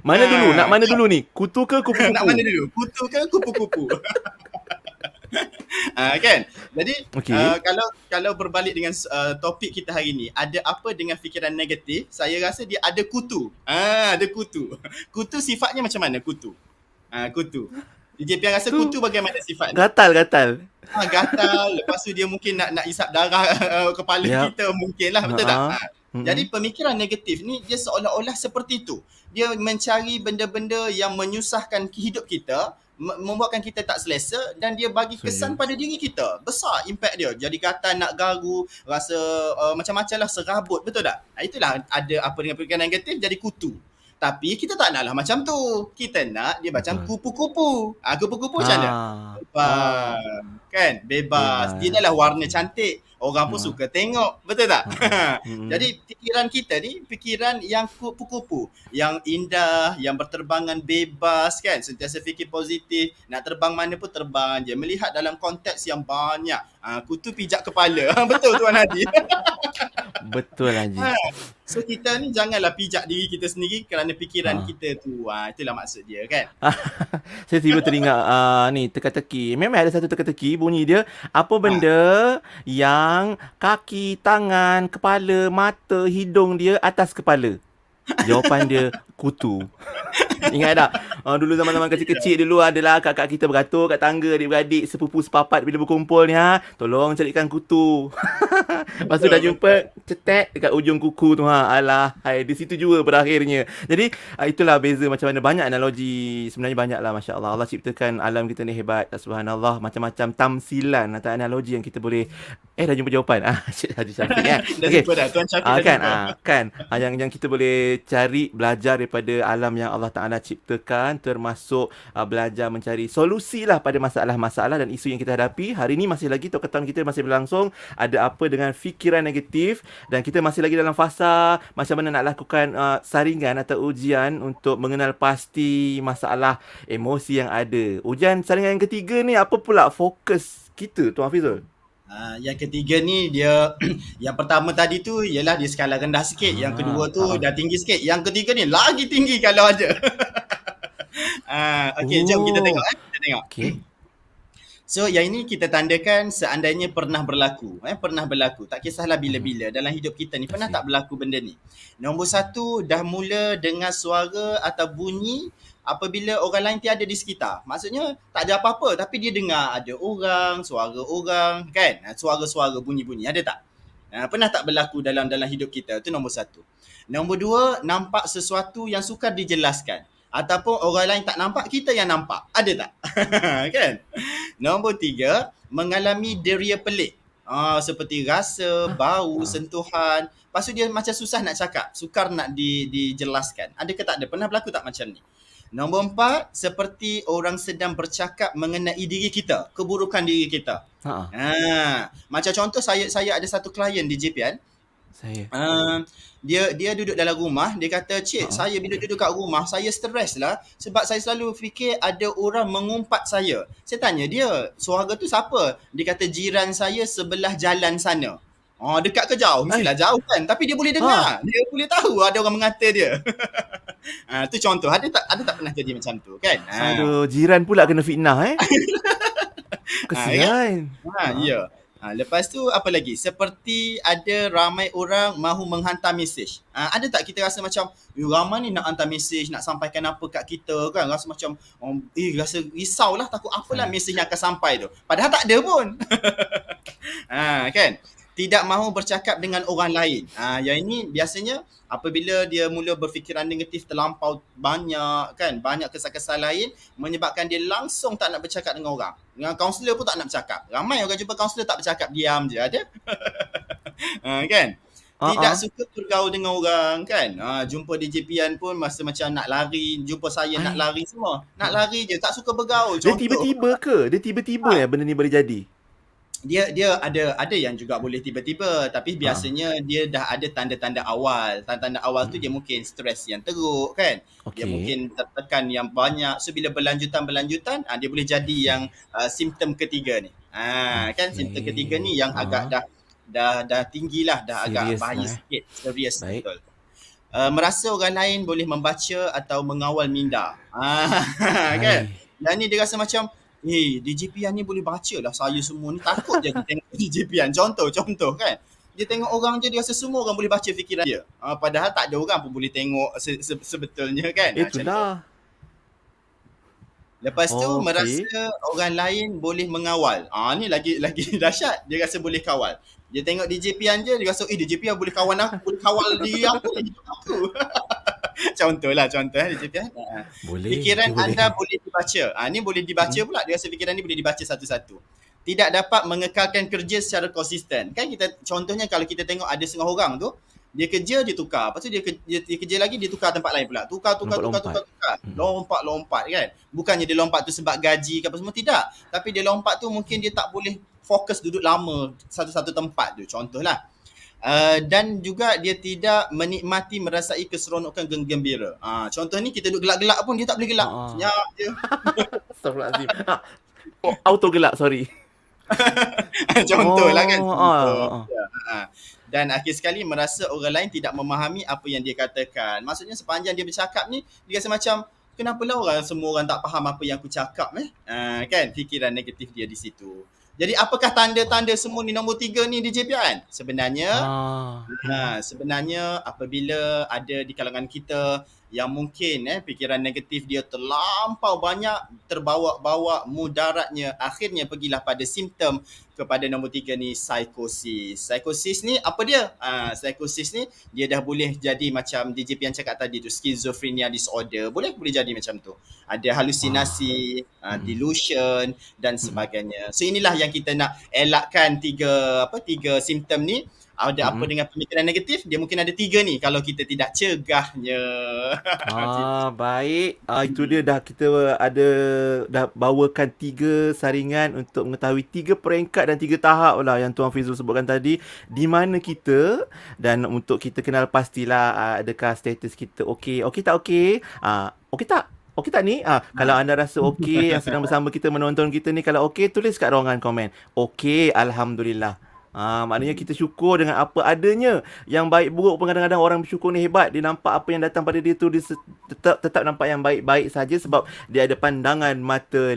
Mana dulu? Nak mana dulu ni? Kutu ke kupu-kupu? Nak mana dulu? Kutu ke kupu-kupu? Kan? Jadi Okey. kalau berbalik dengan topik kita hari ni, ada apa dengan fikiran negatif? Saya rasa dia ada kutu. Ada kutu. Kutu sifatnya macam mana kutu? Kutu. DJ Pian rasa kutu bagaimana sifatnya? Gatal. Gatal. Lepas tu dia mungkin nak isap darah kepala kita mungkin lah. Betul tak? Jadi pemikiran negatif ni dia seolah-olah seperti itu. Dia mencari benda-benda yang menyusahkan hidup kita, membuatkan kita tak selesa, dan dia bagi kesan pada diri kita. Besar impact dia. Jadi gatal, nak garu, rasa macam-macam lah, serabut. Betul tak? Itulah ada apa dengan pemikiran negatif jadi kutu. Tapi kita tak naklah macam tu. Kita nak dia macam kupu-kupu. Kupu-kupu macam mana? Kan? Bebas. Dia adalah warna cantik. Orang pun suka tengok. Betul tak? Jadi fikiran kita ni fikiran yang kupu-kupu. Yang indah, yang berterbangan bebas kan. Sentiasa fikir positif. Nak terbang mana pun terbang je. Melihat dalam konteks yang banyak. Kutu pijak kepala. Betul Tuan Hadi? Betul Haji. So kita ni janganlah pijak diri kita sendiri kerana fikiran kita tu. Itulah maksud dia kan. Saya tiba teringat ni teka-teki. Memang ada satu teka-teki, bunyi dia, apa benda yang kaki, tangan, kepala, mata, hidung dia atas kepala? Jawapan dia kutu. Ingat tak? Dulu zaman-zaman kecil-kecil dulu adalah kakak kita beratur kat tangga, adik-beradik, sepupu sepapat bila berkumpul ni, tolong carikan kutu. Lepas tu dah jumpa cetek dekat ujung kuku tu, alah, di situ juga berakhirnya. Jadi itulah beza macam mana. Banyak analogi, sebenarnya banyak lah, Masya Allah. Allah ciptakan alam kita ni hebat, subhanallah. Macam-macam tamsilan atau analogi yang kita boleh. Dah jumpa jawapan. Haji Syafiq kan. Okay. Tuan Syafiq kan. Yang kita boleh cari, belajar daripada alam yang Allah Ta'ala ciptakan, termasuk belajar mencari solusi lah pada masalah-masalah dan isu yang kita hadapi. Hari ni masih lagi talk tahun kita masih berlangsung. Ada apa dengan fikiran negatif, dan kita masih lagi dalam fasa macam mana nak lakukan saringan atau ujian untuk mengenal pasti masalah emosi yang ada. Ujian saringan yang ketiga ni apa pula fokus kita, Tuan Hafizul? Yang ketiga ni dia yang pertama tadi tu ialah dia skala rendah sikit, yang kedua tu dah tinggi sikit, yang ketiga ni lagi tinggi kalau ada. Okey, jom kita tengok Okey. So yang ini kita tandakan seandainya pernah berlaku. Pernah berlaku. Tak kisahlah bila-bila dalam hidup kita ni pernah tak berlaku benda ni. Nombor satu, dah mula dengar suara atau bunyi apabila orang lain tiada di sekitar. Maksudnya tak ada apa-apa tapi dia dengar ada orang, suara orang kan. Suara-suara bunyi-bunyi. Ada tak? Pernah tak berlaku dalam hidup kita? Itu nombor satu. Nombor dua, nampak sesuatu yang sukar dijelaskan. Ataupun orang lain tak nampak, kita yang nampak. Ada tak? Kan? Nombor tiga, mengalami deria pelik. Seperti rasa, bau, sentuhan. Lepas tu dia macam susah nak cakap. Sukar nak dijelaskan. Adakah tak ada? Pernah berlaku tak macam ni? Nombor empat, seperti orang sedang bercakap mengenai diri kita. Keburukan diri kita. Macam contoh, saya ada satu klien di JPN. Dia duduk dalam rumah. Dia kata, cik, saya bila duduk kat rumah, saya stres lah. Sebab saya selalu fikir ada orang mengumpat saya. Saya tanya dia, suara tu siapa? Dia kata, jiran saya sebelah jalan sana. Dekat ke jauh? Mestilah jauh kan. Tapi dia boleh dengar. Dia boleh tahu ada orang mengata dia. Tu contoh. Ada tak pernah jadi macam tu kan? Aduh, jiran pula kena fitnah Kesian. Ya. Lepas tu apa lagi? Seperti ada ramai orang mahu menghantar mesej. Ada tak kita rasa macam ramai ni nak hantar mesej, nak sampaikan apa kat kita kan? Rasa macam rasa risau lah, takut apalah mesej yang akan sampai tu. Padahal tak ada pun. Kan? Tidak mahu bercakap dengan orang lain. Yang ini biasanya apabila dia mula berfikiran negatif terlampau banyak kan, banyak kesal-kesal lain menyebabkan dia langsung tak nak bercakap dengan orang. Dengan kaunselor pun tak nak bercakap. Ramai orang jumpa kaunselor tak bercakap, diam je ada. Kan? Tidak suka bergaul dengan orang kan. Jumpa di JPN pun masa macam nak lari, jumpa saya nak lari semua. Nak lari je, tak suka bergaul. Dia tiba-tiba ke? Dia tiba-tiba benda ni boleh jadi? Dia ada yang juga boleh tiba-tiba, tapi biasanya dia dah ada tanda-tanda awal. Tanda-tanda awal tu dia mungkin stres yang teruk kan. Dia mungkin tertekan yang banyak. So bila berlanjutan dia boleh jadi yang simptom ketiga ni. Kan simptom ketiga ni yang agak dah tinggilah, dah serious agak bahaya sikit, serius betul. merasa orang lain boleh membaca atau mengawal minda. Kan? Yang ni dia rasa macam, DJPan ni boleh baca lah, saya semua ni takut je tengok DJPan. Contoh kan. Dia tengok orang je, dia rasa semua orang boleh baca fikiran dia. Padahal tak ada orang pun boleh tengok sebetulnya kan. Itulah. Lepas tu merasa orang lain boleh mengawal. Ni lagi dahsyat. Dia rasa boleh kawal. Dia tengok DJPan je, dia rasa DJPan boleh kawal aku, boleh kawal diri aku, hidup aku. Contoh DJPan. Fikiran anda boleh dibaca. Ni boleh dibaca pula. Dia rasa fikiran ni boleh dibaca satu-satu. Tidak dapat mengekalkan kerja secara konsisten. Kan kita contohnya kalau kita tengok ada setengah orang tu, dia kerja, dia tukar. Lepas tu dia kerja lagi, dia tukar tempat lain pula. Tukar. Lompat kan. Bukannya dia lompat tu sebab gaji ke apa semua, tidak. Tapi dia lompat tu mungkin dia tak boleh fokus duduk lama satu-satu tempat tu. Contohlah. Dan juga dia tidak menikmati merasai keseronokan gembira. Contoh ni kita duduk gelak-gelak pun dia tak boleh gelak. Senyap je. Astagfirullahaladzim. Auto gelak, sorry. Contohlah kan. Dan akhir sekali merasa orang lain tidak memahami apa yang dia katakan. Maksudnya sepanjang dia bercakap ni, dia rasa macam, kenapalah semua orang tak faham apa yang aku cakap kan, fikiran negatif dia di situ. Jadi apakah tanda-tanda semua ni nombor 3 ni DJPan? Sebenarnya apabila ada di kalangan kita yang mungkin fikiran negatif dia terlampau banyak, terbawa-bawa mudaratnya, akhirnya pergilah pada simptom kepada nombor 3 ni, psikosis. Psikosis ni apa dia? Psikosis ni dia dah boleh jadi macam DJP yang cakap tadi tu, schizophrenia disorder. Boleh jadi macam tu. Ada halusinasi, delusion dan sebagainya. So inilah yang kita nak elakkan tiga simptom ni. Ada apa dengan pemikiran negatif, dia mungkin ada 3 ni kalau kita tidak cegahnya. Baik. Itu dia kita dah bawakan 3 saringan untuk mengetahui 3 peringkat dan 3 tahap lah yang Tuan Fizul sebutkan tadi, di mana kita, dan untuk kita kenal pastilah adakah status kita okey tak okey. Okey tak? Okey tak ni? Kalau anda rasa okey, yang sedang bersama kita menonton kita ni, kalau okey, tulis kat ruangan komen. Okey, alhamdulillah. Maknanya kita syukur dengan apa adanya. Yang baik buruk pun kadang-kadang orang bersyukur ni hebat. Dia nampak apa yang datang pada dia tu, dia tetap nampak yang baik-baik saja sebab dia ada pandangan mata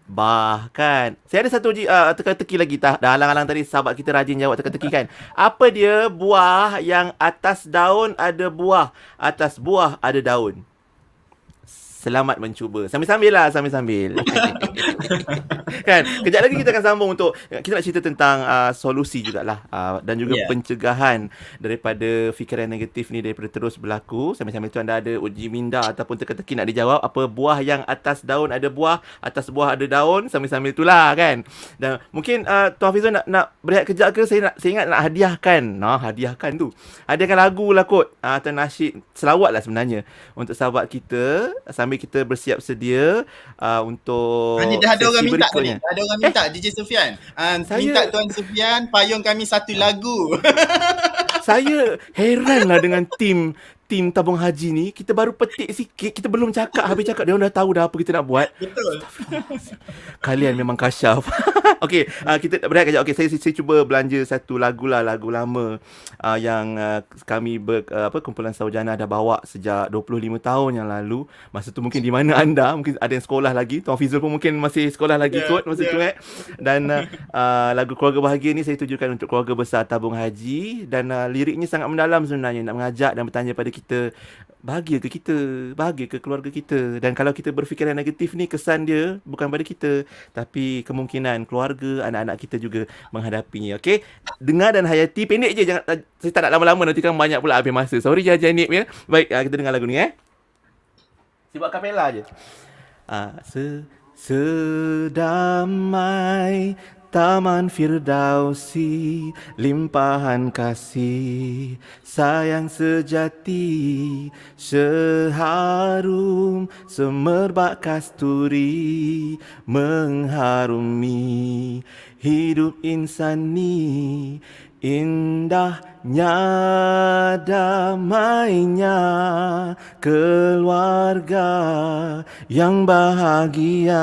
bahkan. Saya ada satu teka-teki lagi. Dah halang-halang tadi, sahabat kita rajin jawab teka-teki kan. Apa dia buah yang atas daun ada buah, atas buah ada daun? Selamat mencuba. Sambil-sambil. Kan? Kejap lagi kita akan sambung untuk kita nak cerita tentang solusi jugalah, dan juga pencegahan daripada fikiran negatif ni daripada terus berlaku. Sambil-sambil tu anda ada uji minda ataupun teka-teki nak dijawab. Apa buah yang atas daun ada buah, atas buah ada daun. Sambil-sambil itulah kan. Dan mungkin Tuan Fizul nak berehat kejap ke? Saya ingat nak hadiahkan. Hadiahkan tu. Hadiahkan lagu lah kot. Atau nasyid selawat lah sebenarnya untuk sahabat kita, sambil kita bersiap sedia untuk Ini dah ada orang minta berikutnya. Ada orang minta DJ Sufian. Minta Tuan Sufian payung kami satu lagu. Saya heranlah dengan tim tabung haji ni. Kita baru petik sikit, kita belum cakap, habis cakap dia orang dah tahu dah apa kita nak buat. Betul. Kalian memang kasyaf. Okey, kita berehat kejap. Okey, saya cuba belanja satu lagu lama yang kami kumpulan Saujana dah bawa sejak 25 tahun yang lalu. Masa tu mungkin di mana anda? Mungkin ada yang sekolah lagi. Tuan Fizul pun mungkin masih sekolah lagi kot masa tu Dan lagu Keluarga Bahagia ni saya tujukan untuk keluarga besar tabung haji, dan liriknya sangat mendalam sebenarnya, nak mengajak dan bertanya pada kita, bahagia ke kita, bahagia ke keluarga kita. Dan kalau kita berfikiran negatif ni, kesan dia bukan pada kita, tapi kemungkinan keluarga, anak-anak kita juga menghadapinya. Okey, dengar dan hayati. Pendek je, jangan, saya tak nak lama-lama, nanti kan banyak pula habis masa. Sorry Haji Hanif ya. Baik, kita dengar lagu ni Buat kapela je. Sedamai Taman Firdausi, limpahan kasih, sayang sejati, seharum semerbak kasturi, mengharumi hidup insani, indahnya damainya keluarga yang bahagia.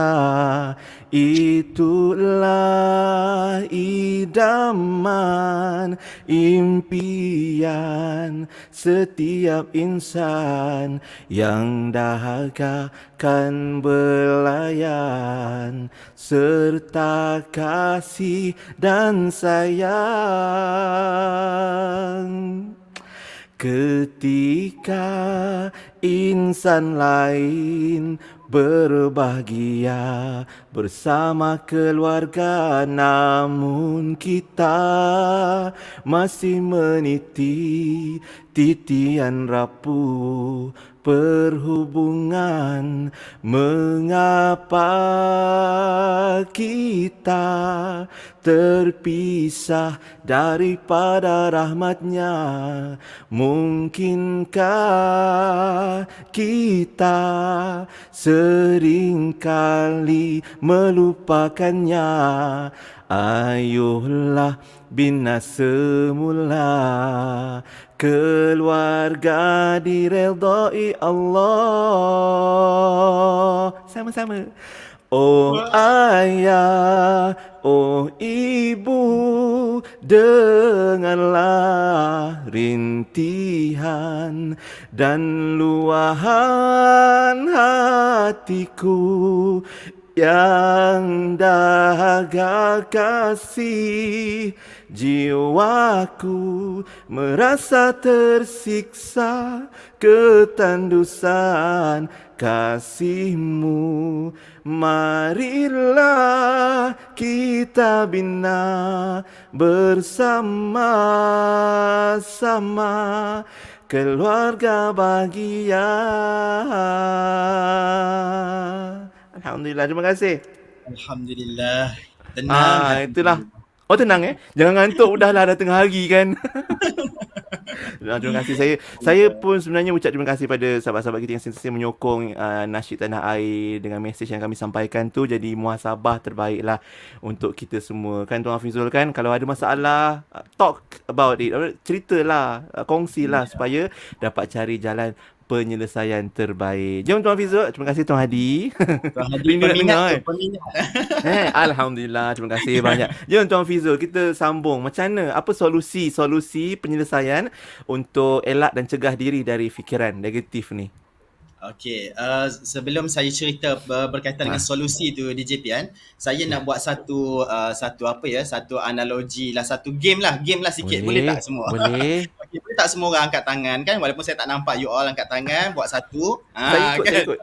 Itulah idaman impian setiap insan yang dahagakan belayan serta kasih dan sayang. Ketika insan lain berbahagia bersama keluarga, namun kita masih meniti titian rapuh perhubungan. Mengapa kita terpisah daripada rahmatnya? Mungkinkah kita seringkali melupakannya? Ayuhlah bina semula, keluarga diredai Allah. Sama-sama. Oh ayah, oh ibu, dengarlah rintihan dan luahan hatiku yang dahaga kasih. Jiwaku merasa tersiksa ketandusan kasihmu. Marilah kita bina bersama-sama keluarga bahagia. Alhamdulillah, terima kasih. Alhamdulillah. Tenang. Itulah. Oh tenang jangan ngantuk, udahlah dah tengah hari kan. Terima kasih. Saya pun sebenarnya ucap terima kasih pada sahabat-sahabat kita yang sentiasa menyokong nasyid tanah air dengan mesej yang kami sampaikan tu. Jadi muhasabah terbaiklah untuk kita semua kan Tuan Hafizul kan. Kalau ada masalah, talk about it, ceritalah, kongsilah supaya dapat cari jalan penyelesaian terbaik. Jom Tuan Hafizul. Terima kasih Tuan Hadi. Tuan Hadi peminat. Alhamdulillah, terima kasih banyak. Jom Tuan Hafizul, kita sambung. Macam mana? Apa solusi penyelesaian untuk elak dan cegah diri dari fikiran negatif ni? Okey, sebelum saya cerita berkaitan dengan solusi tu DJ Pian, saya nak buat satu analogi lah, satu game lah sikit. Boleh tak semua? Boleh. Okay, boleh tak semua orang angkat tangan kan, walaupun saya tak nampak you all angkat tangan, buat satu. Saya ikut.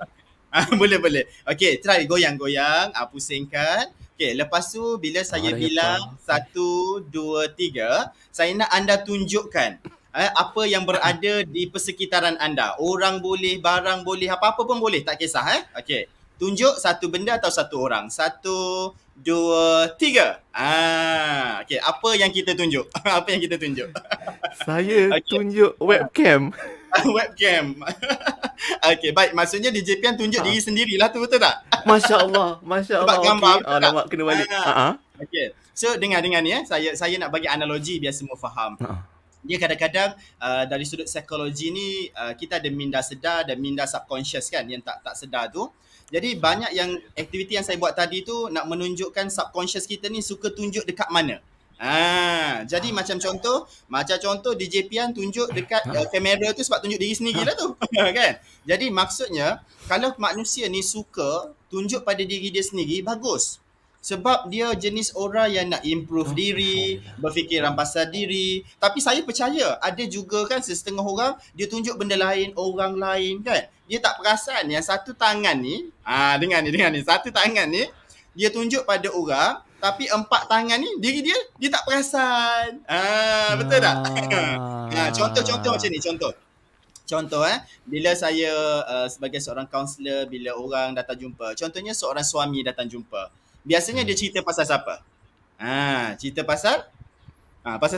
Boleh. Okey, try goyang-goyang, pusingkan. Okey, lepas tu bila saya bilang 1 2 3, saya nak anda tunjukkan apa yang berada di persekitaran anda. Orang boleh, barang boleh, apa-apa pun boleh, tak kisah Okey. Tunjuk satu benda atau satu orang. 1 2 3. Okey, apa yang kita tunjuk? Apa yang kita tunjuk? Saya tunjuk webcam. Webcam. Okey, baik. Maksudnya DJ Pian tunjuk diri sendirilah tu, betul tak? Masya-Allah. Sebab gambar. Okay. Nampak kena balik. Okey. So dengar ni saya nak bagi analogi biar semua faham. Dia kadang-kadang dari sudut psikologi ni kita ada minda sedar dan minda subconscious kan, yang tak sedar tu. Jadi banyak yang aktiviti yang saya buat tadi tu nak menunjukkan subconscious kita ni suka tunjuk dekat mana. Jadi macam contoh DJ Pian tunjuk dekat kamera tu sebab tunjuk diri sendirilah tu. Kan? Jadi maksudnya kalau manusia ni suka tunjuk pada diri dia sendiri, bagus. Sebab dia jenis orang yang nak improve diri, berfikiran pasal diri. Tapi saya percaya ada juga kan setengah orang dia tunjuk benda lain, orang lain kan. Dia tak perasan yang satu tangan ni, dengar ni, satu tangan ni dia tunjuk pada orang, tapi 4 tangan ni diri dia tak perasan. Betul tak? Contoh macam ni, Contoh bila saya sebagai seorang kaunselor, bila orang datang jumpa, contohnya seorang suami datang jumpa. Biasanya dia cerita pasal siapa? Cerita pasal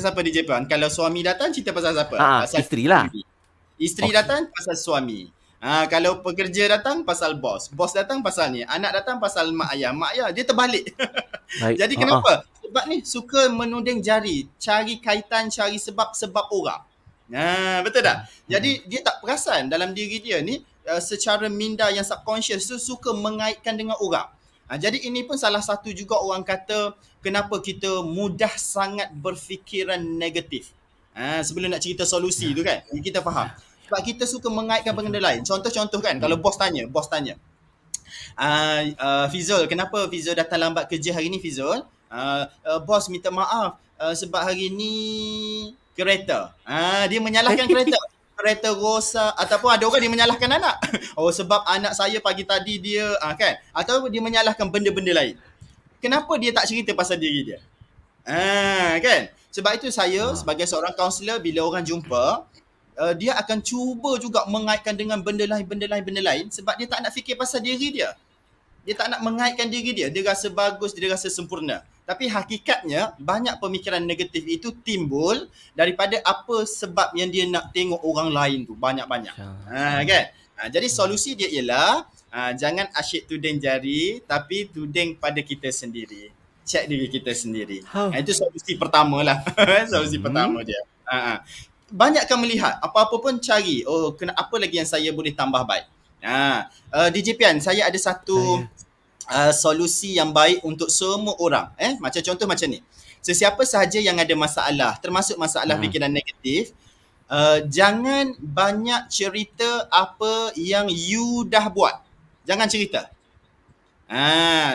siapa DJ Puan? Kalau suami datang cerita pasal siapa? Pasal isteri lah. Isteri datang pasal suami. Kalau pekerja datang pasal bos. Bos datang pasal ni. Anak datang pasal mak ayah. Mak ayah dia terbalik. Jadi kenapa? Sebab ni suka menuding jari, cari kaitan, cari sebab-sebab orang. Betul tak? Jadi dia tak perasan dalam diri dia ni secara minda yang subconscious tu suka mengaitkan dengan orang. Jadi ini pun salah satu juga orang kata kenapa kita mudah sangat berfikiran negatif. Sebelum nak cerita solusi tu kan, kita faham. Sebab kita suka mengaitkan benda lain. Contoh-contoh kan, kalau bos tanya, Fizul, kenapa Fizul datang lambat kerja hari ni Fizul? Bos minta maaf sebab hari ni kereta. Dia menyalahkan kereta. Kereta rosak, ataupun ada orang dia menyalahkan anak. Sebab anak saya pagi tadi dia kan, atau dia menyalahkan benda-benda lain. Kenapa dia tak cerita pasal diri dia? Kan? Sebab itu saya sebagai seorang kaunselor, bila orang jumpa, dia akan cuba juga mengaitkan dengan benda lain sebab dia tak nak fikir pasal diri dia. Dia tak nak mengaitkan diri dia. Dia rasa bagus, dia rasa sempurna. Tapi hakikatnya banyak pemikiran negatif itu timbul daripada apa sebab yang dia nak tengok orang lain tu banyak-banyak. Kan? Jadi solusi dia ialah jangan asyik tuding jari tapi tuding pada kita sendiri. Cek diri kita sendiri. Itu solusi pertama lah. Solusi pertama dia. Banyakkan melihat, apa-apa pun cari. Apa lagi yang saya boleh tambah baik. DJ Pian, saya ada satu solusi yang baik untuk semua orang. Macam contoh macam ni. Sesiapa sahaja yang ada masalah, termasuk masalah fikiran negatif, jangan banyak cerita apa yang you dah buat. Jangan cerita.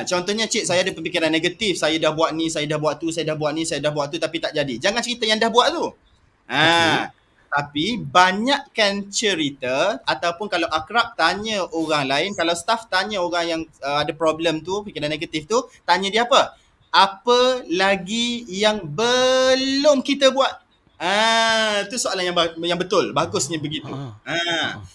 Contohnya, cik, saya ada pemikiran negatif, saya dah buat ni, saya dah buat tu, saya dah buat ni, saya dah buat tu tapi tak jadi. Jangan cerita yang dah buat tu. Tapi banyakkan cerita, ataupun kalau akrab tanya orang lain, kalau staff tanya orang yang ada problem tu, fikiran negatif tu, tanya dia apa? Apa lagi yang belum kita buat? Itu soalan yang betul. Bagusnya begitu.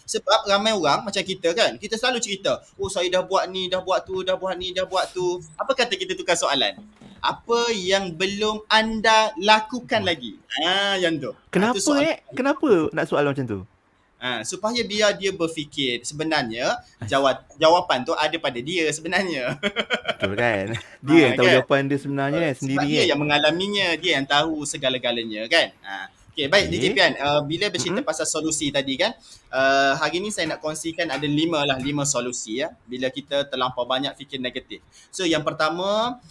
Sebab ramai orang macam kita kan, kita selalu cerita, saya dah buat ni, dah buat tu, dah buat ni, dah buat tu. Apa kata kita tukar soalan? Apa yang belum anda lakukan lagi? Yang tu. Kenapa Kenapa nak soalan macam tu? Supaya biar dia berfikir sebenarnya jawapan tu ada pada dia sebenarnya. Betul kan? Dia yang tahu kan? jawapan dia sebenarnya sendiri. Sebab dia yang mengalaminya, dia yang tahu segala-galanya kan. Okay, baik DJ Pian, bila bercerita pasal solusi tadi kan, hari ni saya nak kongsikan ada 5 solusi ya, bila kita terlampau banyak fikir negatif. So yang pertama,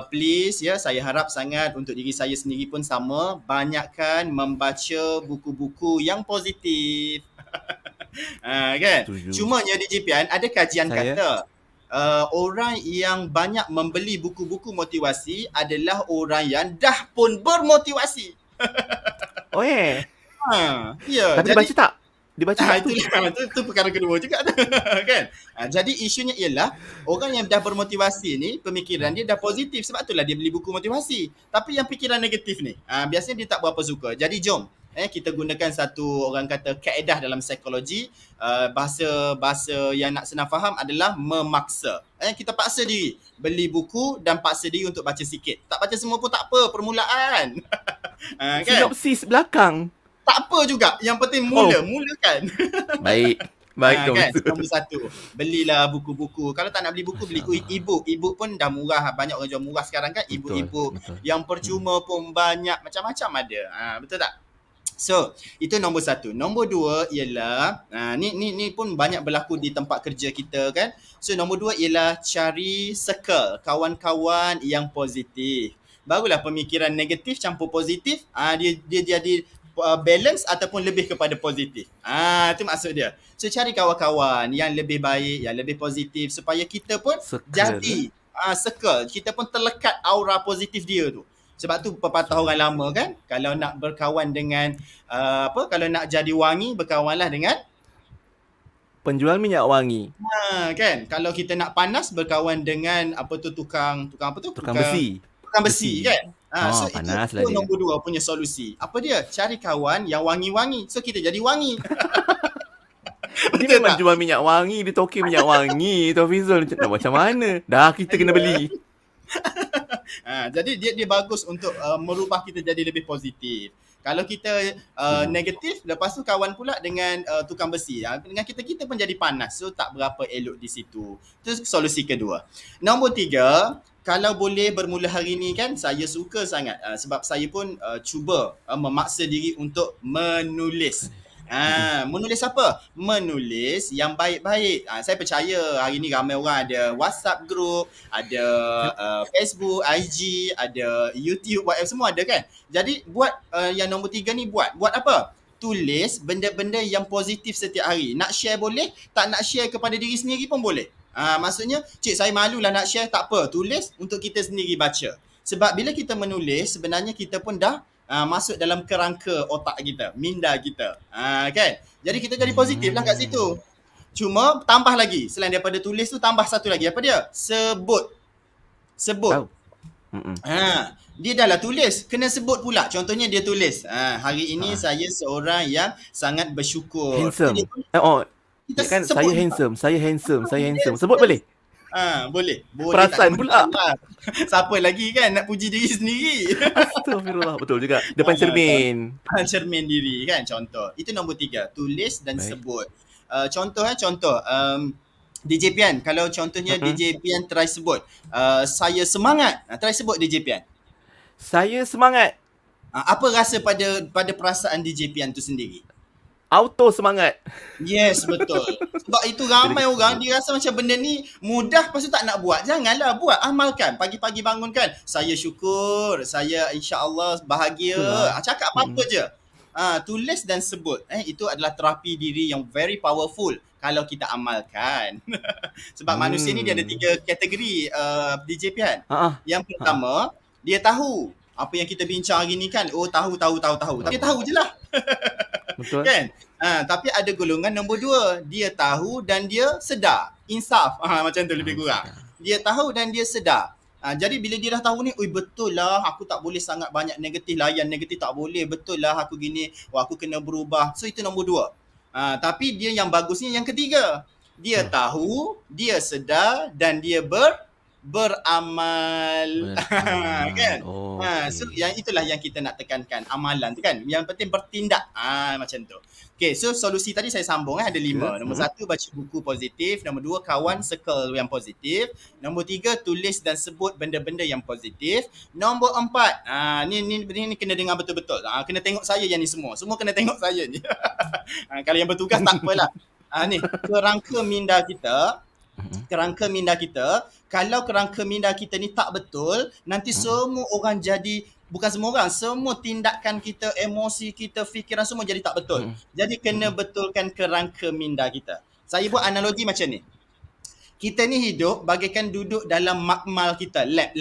please ya, saya harap sangat untuk diri saya sendiri pun sama, banyakkan membaca buku-buku yang positif. Kan? Cumanya DJ Pian, ada kajian kata orang yang banyak membeli buku-buku motivasi adalah orang yang dah pun bermotivasi. Ya. Tapi dibaca tak? Dibaca tak tu? Itu perkara kedua juga tu. Kan? Jadi isunya ialah orang yang dah bermotivasi ni, pemikiran dia dah positif, sebab itulah dia beli buku motivasi. Tapi yang fikiran negatif ni, biasanya dia tak berapa suka. Jadi jom kita gunakan satu, orang kata, kaedah dalam psikologi. Bahasa yang nak senang faham adalah memaksa. Kita paksa diri beli buku dan paksa diri untuk baca sikit. Tak baca semua pun tak apa, permulaan. Kan? Sinopsis belakang tak apa juga. Yang penting mulakan. Baik kan? Nombor 1, belilah buku-buku. Kalau tak nak beli buku, beli e-book. E-book pun dah murah. Banyak orang jual murah sekarang kan. E-book yang percuma pun banyak. Macam-macam ada. Betul tak? So, itu nombor 1. Nombor 2 ialah, ni pun banyak berlaku di tempat kerja kita kan. So, nombor 2 ialah cari circle, kawan-kawan yang positif. Barulah pemikiran negatif campur positif, dia jadi balance ataupun lebih kepada positif. Itu maksud dia. So, cari kawan-kawan yang lebih baik, yang lebih positif, supaya kita pun jadi circle. Kita pun terlekat aura positif dia tu. Sebab tu pepatah orang lama kan, kalau nak berkawan dengan kalau nak jadi wangi, berkawanlah dengan penjual minyak wangi. Kan, kalau kita nak panas, berkawan dengan tukang besi. Tukang besi kan. So itu nombor 2 punya solusi. Apa dia? Cari kawan yang wangi-wangi. So kita jadi wangi. Dia memang jual minyak wangi, dia token minyak wangi. Tafizul macam mana? Dah kita kena beli. Jadi dia bagus untuk merubah kita jadi lebih positif. Kalau kita negatif, lepas tu kawan pula dengan tukang besi, dengan kita pun jadi panas. So tak berapa elok di situ. Itu solusi kedua. Nombor 3, kalau boleh bermula hari ni kan, saya suka sangat sebab saya pun cuba memaksa diri untuk menulis. Menulis apa? Menulis yang baik-baik. Saya percaya hari ni ramai orang ada WhatsApp group, ada Facebook, IG, ada YouTube, whatever, semua ada kan. Jadi buat yang nombor 3 ni buat apa? Tulis benda-benda yang positif setiap hari. Nak share boleh, tak nak share kepada diri sendiri pun boleh. Maksudnya, cik saya malulah nak share, tak apa. Tulis untuk kita sendiri baca. Sebab bila kita menulis, sebenarnya kita pun dah masuk dalam kerangka otak kita, minda kita. Kan? Jadi kita jadi positif lah kat situ. Cuma tambah lagi, selain daripada tulis tu tambah satu lagi. Apa dia? Sebut. Dia dah lah tulis, kena sebut pula. Contohnya dia tulis, hari ini saya seorang yang sangat bersyukur. Handsome. Kita Kan sebut saya handsome. Sebut boleh? Boleh. Perasan pula. Siapa lagi kan nak puji diri sendiri? Astagfirullah, betul juga. Depan cermin. Cermin diri kan, contoh. Itu nombor 3, tulis dan sebut. Contoh. DJ Pian, kalau contohnya DJ Pian try sebut, saya semangat. Try sebut DJ Pian. Saya semangat. Apa rasa pada perasaan DJ Pian tu sendiri? Auto semangat. Yes, betul. Sebab itu ramai orang dia rasa macam benda ni mudah, lepas tu tak nak buat. Janganlah buat, amalkan. Pagi-pagi bangun kan, saya syukur, saya insya-Allah bahagia. Cakap apa-apa je. Tulis dan sebut. Itu adalah terapi diri yang very powerful kalau kita amalkan. Sebab manusia ni dia ada 3 kategori DJ Pian. Yang pertama, dia tahu apa yang kita bincang hari ni kan. Tahu. Tapi dia tahu je lah. Betul. Kan? Tapi ada golongan nombor 2. Dia tahu dan dia sedar. Insaf. Macam tu lebih kurang. Dia tahu dan dia sedar. Jadi bila dia dah tahu ni, betul lah aku tak boleh sangat banyak negatif, layan negatif tak boleh. Betul lah aku gini, aku kena berubah. So itu nombor 2. Tapi dia yang bagusnya yang ketiga. Dia tahu, dia sedar dan dia beramal. Kan? So yang itulah yang kita nak tekankan, amalan tu kan. Yang penting bertindak. Macam tu. Okay, so solusi tadi saya sambung ada 5. Nombor 1, baca buku positif. Nombor 2, kawan circle yang positif. Nombor 3, tulis dan sebut benda-benda yang positif. Nombor 4, ni kena dengar betul-betul. Kena tengok saya yang ni semua. Semua kena tengok saya ni. Kalau yang bertugas tak apalah. Ni kerangka minda kita. Kalau kerangka minda kita ni tak betul, nanti semua orang jadi, bukan semua orang, semua tindakan kita, emosi kita, fikiran semua jadi tak betul. Jadi kena betulkan kerangka minda kita. Saya buat analogi macam ni. Kita ni hidup bagaikan duduk dalam makmal kita, lab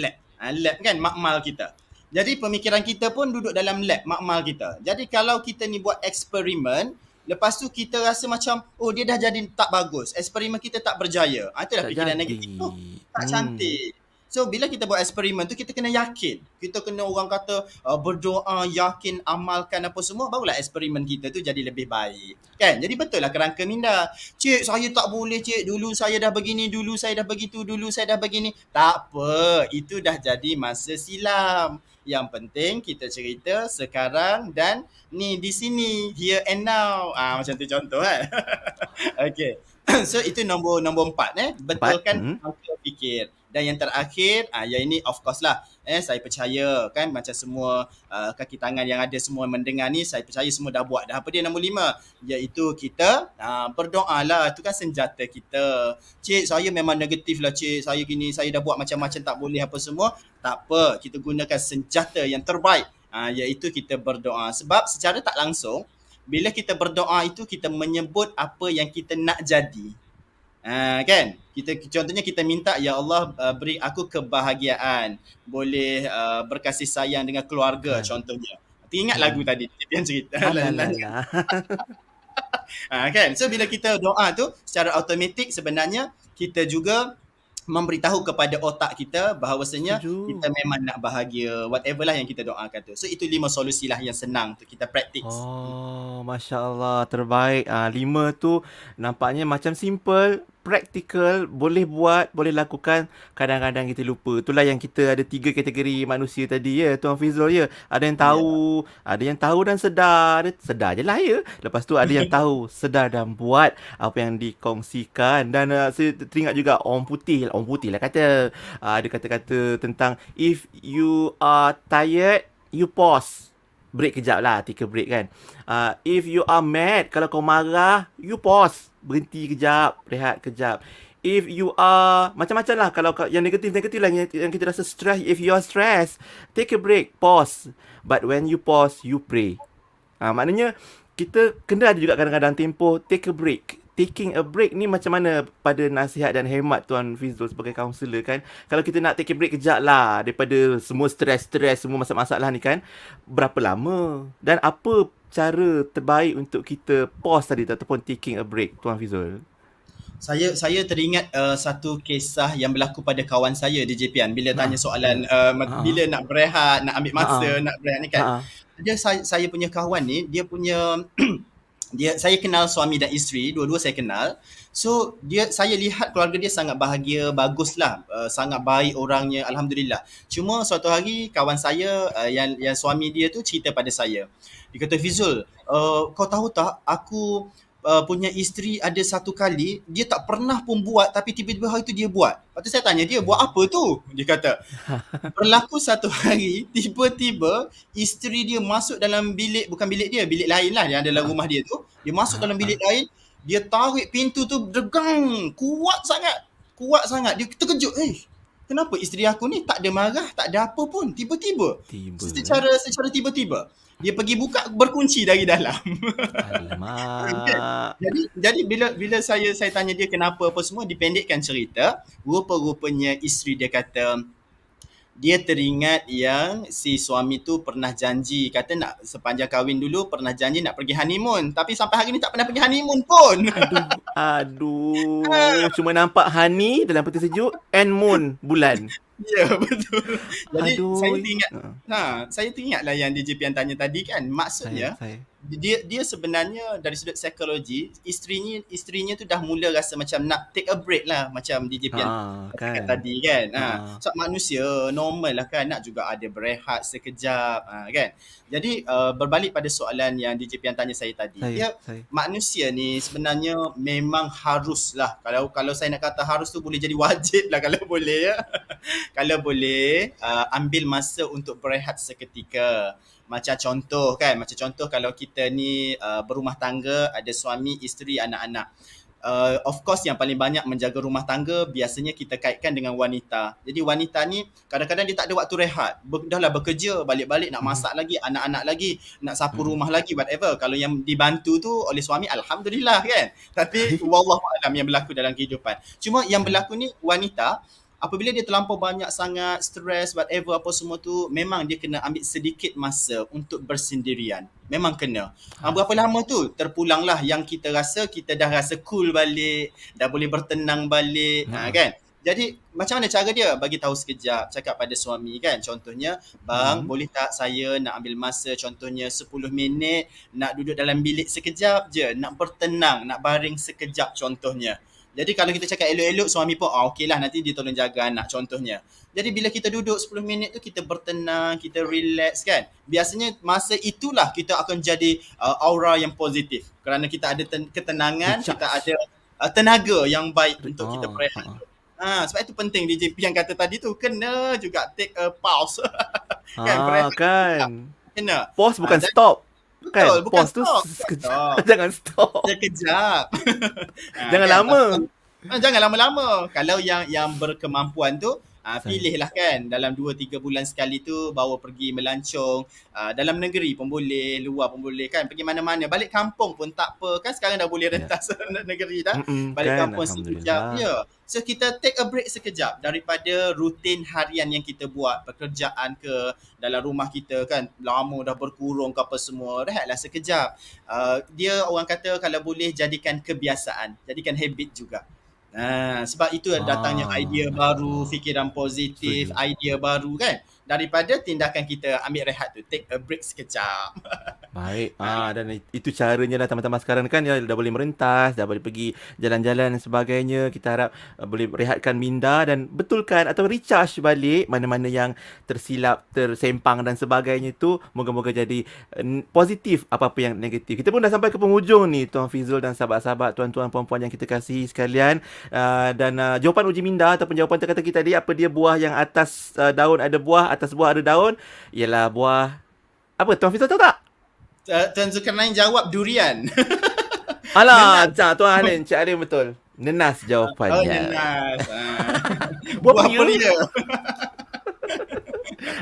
kan, makmal kita. Jadi pemikiran kita pun duduk dalam lab, makmal kita. Jadi kalau kita ni buat eksperimen, lepas tu kita rasa macam dia dah jadi tak bagus, eksperimen kita tak berjaya. Itulah fikiran negatif tu. Tak cantik. So bila kita buat eksperimen tu, kita kena yakin. Kita kena, orang kata berdoa, yakin, amalkan apa semua, barulah eksperimen kita tu jadi lebih baik. Kan? Jadi betul lah kerangka minda. Cik, saya tak boleh cik, dulu saya dah begini, dulu saya dah begitu, dulu saya dah begini. Tak apa, itu dah jadi masa silam. Yang penting kita cerita sekarang dan ni di sini, here and now. Macam tu contoh kan. Okay. So itu nombor 4 betulkan kerangka fikir. Dan yang terakhir, yang ini of course lah, saya percaya kan macam semua kaki tangan yang ada semua mendengar ni, saya percaya semua dah buat dah. Apa dia nombor 5? Iaitu kita berdoa lah. Itu kan senjata kita. Cik, saya memang negatif lah cik, saya gini, saya dah buat macam-macam tak boleh apa semua. Tak apa, kita gunakan senjata yang terbaik, iaitu kita berdoa. Sebab secara tak langsung, bila kita berdoa itu, kita menyebut apa yang kita nak jadi. Kan? Contohnya kita minta, ya Allah beri aku kebahagiaan, boleh berkasih sayang dengan keluarga contohnya. Ingat lagu tadi yang cerita. Kan? So bila kita doa tu, secara automatik sebenarnya kita juga memberitahu kepada otak kita bahawasanya kita memang nak bahagia, whatever lah yang kita doakan tu. So itu 5 solusi lah yang senang tu kita praktis. Masya Allah, terbaik. 5 tu nampaknya macam simple, praktikal, boleh buat, boleh lakukan. Kadang-kadang kita lupa. Itulah yang kita ada 3 kategori manusia tadi ya, Tuan Fizrul ya. Ada yang tahu, ada yang tahu dan sedar. Sedar je lah ya. Lepas tu ada yang tahu, sedar dan buat apa yang dikongsikan. Dan saya teringat juga orang putih lah kata. Ada kata-kata tentang if you are tired, you pause. break kejap lah, take a break kan. If you are mad, kalau kau marah, you pause, berhenti kejap, rehat kejap. If you are macam-macam lah, kalau yang negatif lah, yang kita rasa stress, if you are stressed, take a break, pause. But when you pause, you pray. Maknanya kita kena ada juga kadang-kadang tempoh take a break. Taking a break ni macam mana pada nasihat dan hemat Tuan Fizul sebagai kaunselor kan? Kalau kita nak take a break kejap lah daripada semua stres, semua masalah-masalah ni kan, berapa lama? Dan apa cara terbaik untuk kita pause tadi ataupun taking a break, Tuan Fizul? Saya teringat satu kisah yang berlaku pada kawan saya di JPN bila tanya soalan bila nak berehat, nak ambil masa, nak berehat ni kan. Dia saya punya kawan ni, dia punya saya kenal suami dan isteri, dua-dua saya kenal. So saya lihat keluarga dia sangat bahagia, baguslah, sangat baik orangnya, alhamdulillah. Cuma suatu hari kawan saya yang suami dia tu cerita pada saya. Dia kata, Fizul, kau tahu tak, aku punya isteri ada satu kali dia tak pernah pun buat, tapi tiba-tiba hari tu dia buat. Lepas tu saya tanya dia, buat apa tu? Dia kata, berlaku satu hari tiba-tiba isteri dia masuk dalam bilik, bukan bilik dia, bilik lain lah yang dalam rumah dia tu. Dia masuk dalam bilik lain, dia tarik pintu tu degang, kuat sangat. Dia terkejut, kenapa isteri aku ni tak ada marah, tak ada apa pun, tiba-tiba. Secara tiba-tiba dia pergi buka, berkunci dari dalam. Alamak. Jadi bila saya tanya dia kenapa apa semua, dipendekkan cerita, rupa-rupanya isteri dia kata dia teringat yang si suami tu pernah janji, kata nak sepanjang kahwin dulu pernah janji nak pergi honeymoon, tapi sampai hari ni tak pernah pergi honeymoon pun. Aduh. Cuma nampak honey dalam peti sejuk and moon, bulan. Ya, betul. Jadi Aduh. saya teringatlah yang DJPN tanya tadi kan. Maksudnya dia sebenarnya dari sudut psikologi, isterinya tu dah mula rasa macam nak take a break lah, macam DJPN kan tadi kan. So manusia normal lah kan, nak juga ada berehat sekejap kan. Jadi berbalik pada soalan yang DJPN tanya saya tadi. Manusia ni sebenarnya memang haruslah, kalau saya nak kata harus tu boleh jadi wajib lah kalau boleh ya. Kalau boleh ambil masa untuk berehat seketika. Macam contoh kalau kita ni berumah tangga, ada suami, isteri, anak-anak. Of course yang paling banyak menjaga rumah tangga biasanya kita kaitkan dengan wanita. Jadi wanita ni kadang-kadang dia tak ada waktu rehat. Dahlah bekerja, balik-balik nak masak lagi, anak-anak lagi, nak sapu rumah lagi, whatever. Kalau yang dibantu tu oleh suami, alhamdulillah kan. Tapi wallahu alam yang berlaku dalam kehidupan. Cuma yang berlaku ni wanita, apabila dia terlampau banyak sangat stres, whatever apa semua tu, memang dia kena ambil sedikit masa untuk bersendirian. Memang kena. Berapa lama tu? Terpulanglah yang kita rasa, kita dah rasa cool balik, dah boleh bertenang balik, kan? Jadi macam mana cara dia? Bagi tahu sekejap, cakap pada suami kan. Contohnya, bang, boleh tak saya nak ambil masa contohnya 10 minit, nak duduk dalam bilik sekejap je, nak bertenang, nak baring sekejap contohnya. Jadi kalau kita cakap elok-elok, suami pun okey lah, nanti dia tolong jaga anak contohnya. Jadi bila kita duduk 10 minit tu, kita bertenang, kita relax kan. Biasanya masa itulah kita akan jadi aura yang positif. Kerana kita ada ketenangan, kita ada tenaga yang baik untuk kita berehat. Sebab itu penting DJ yang kata tadi tu, kena juga take a pause. Kan. Kena. Pause bukan stop. Betul, bukan pause stop. Tu sekejap. Jangan stop. Sekejap. Jangan lama. Jangan lama-lama. Kalau yang berkemampuan tu, pilihlah kan. Dalam 2-3 bulan sekali tu bawa pergi melancong. Dalam negeri pun boleh, luar pun boleh kan. Pergi mana-mana. Balik kampung pun tak apa. Kan sekarang dah boleh rentas negeri dah. Balik kampung sekejap. Ya. So kita take a break sekejap daripada rutin harian yang kita buat. Pekerjaan ke dalam rumah kita kan. Lama dah berkurung ke apa semua. Rehatlah sekejap. Dia orang kata kalau boleh jadikan kebiasaan. Jadikan habit juga. Sebab itu datangnya idea baru, fikiran positif, idea baru kan. Daripada tindakan kita ambil rehat tu, take a break sekejap. Baik. Dan itu caranya lah teman-teman sekarang kan, ya, dah boleh merentas, dah boleh pergi jalan-jalan dan sebagainya. Kita harap boleh rehatkan minda dan betulkan atau recharge balik mana-mana yang tersilap, tersempang dan sebagainya tu. Moga-moga jadi positif apa-apa yang negatif. Kita pun dah sampai ke penghujung ni, Tuan Fizul dan sahabat-sahabat, tuan-tuan puan-puan yang kita kasihi sekalian. Dan jawapan uji minda ataupun jawapan teka-teki tadi, apa dia buah yang atas daun ada buah, atas buah ada daun, ialah buah Apa? Tuan Fizul tahu tak? Tuan Zulkarnain jawab durian. Alah, Tuan Alin, Cik Alin betul. Nenas Oh, jawapannya. nenas. Buah Buah peria. peria.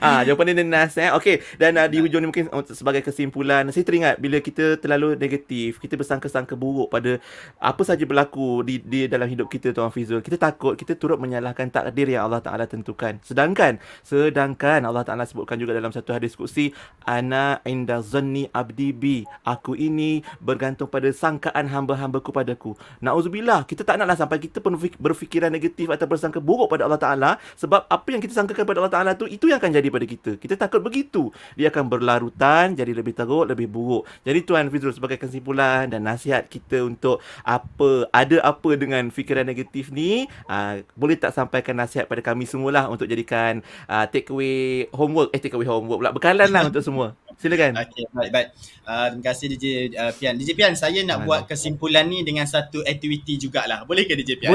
Jawapan dia nenas. Okey, dan di hujung ni mungkin sebagai kesimpulan, saya teringat bila kita terlalu negatif, kita bersangka-sangka buruk pada apa saja berlaku di dalam hidup kita, Tuan Fizul. Kita takut kita turut menyalahkan takdir yang Allah Taala tentukan. Sedangkan Allah Taala sebutkan juga dalam satu hadis qudsi, ana inda zanni abdi bi. Aku ini bergantung pada sangkaan hamba-hambaku padaku. Nauzubillah, kita tak naklah sampai kita pun berfikiran negatif atau bersangka buruk pada Allah Taala, sebab apa yang kita sangkakan pada Allah Taala tu, itu yang akan jadi pada kita. Kita takut begitu. Dia akan berlarutan, jadi lebih teruk, lebih buruk. Jadi Tuan Fizul, sebagai kesimpulan dan nasihat kita untuk ada apa dengan fikiran negatif ni, boleh tak sampaikan nasihat pada kami semualah untuk jadikan take away homework pula, bekalan lah untuk semua. Silakan. Okey, baik. Terima kasih DJ Pian. DJ Pian, saya nak buat kesimpulan ni dengan satu aktiviti jugalah. Boleh ke DJ Pian?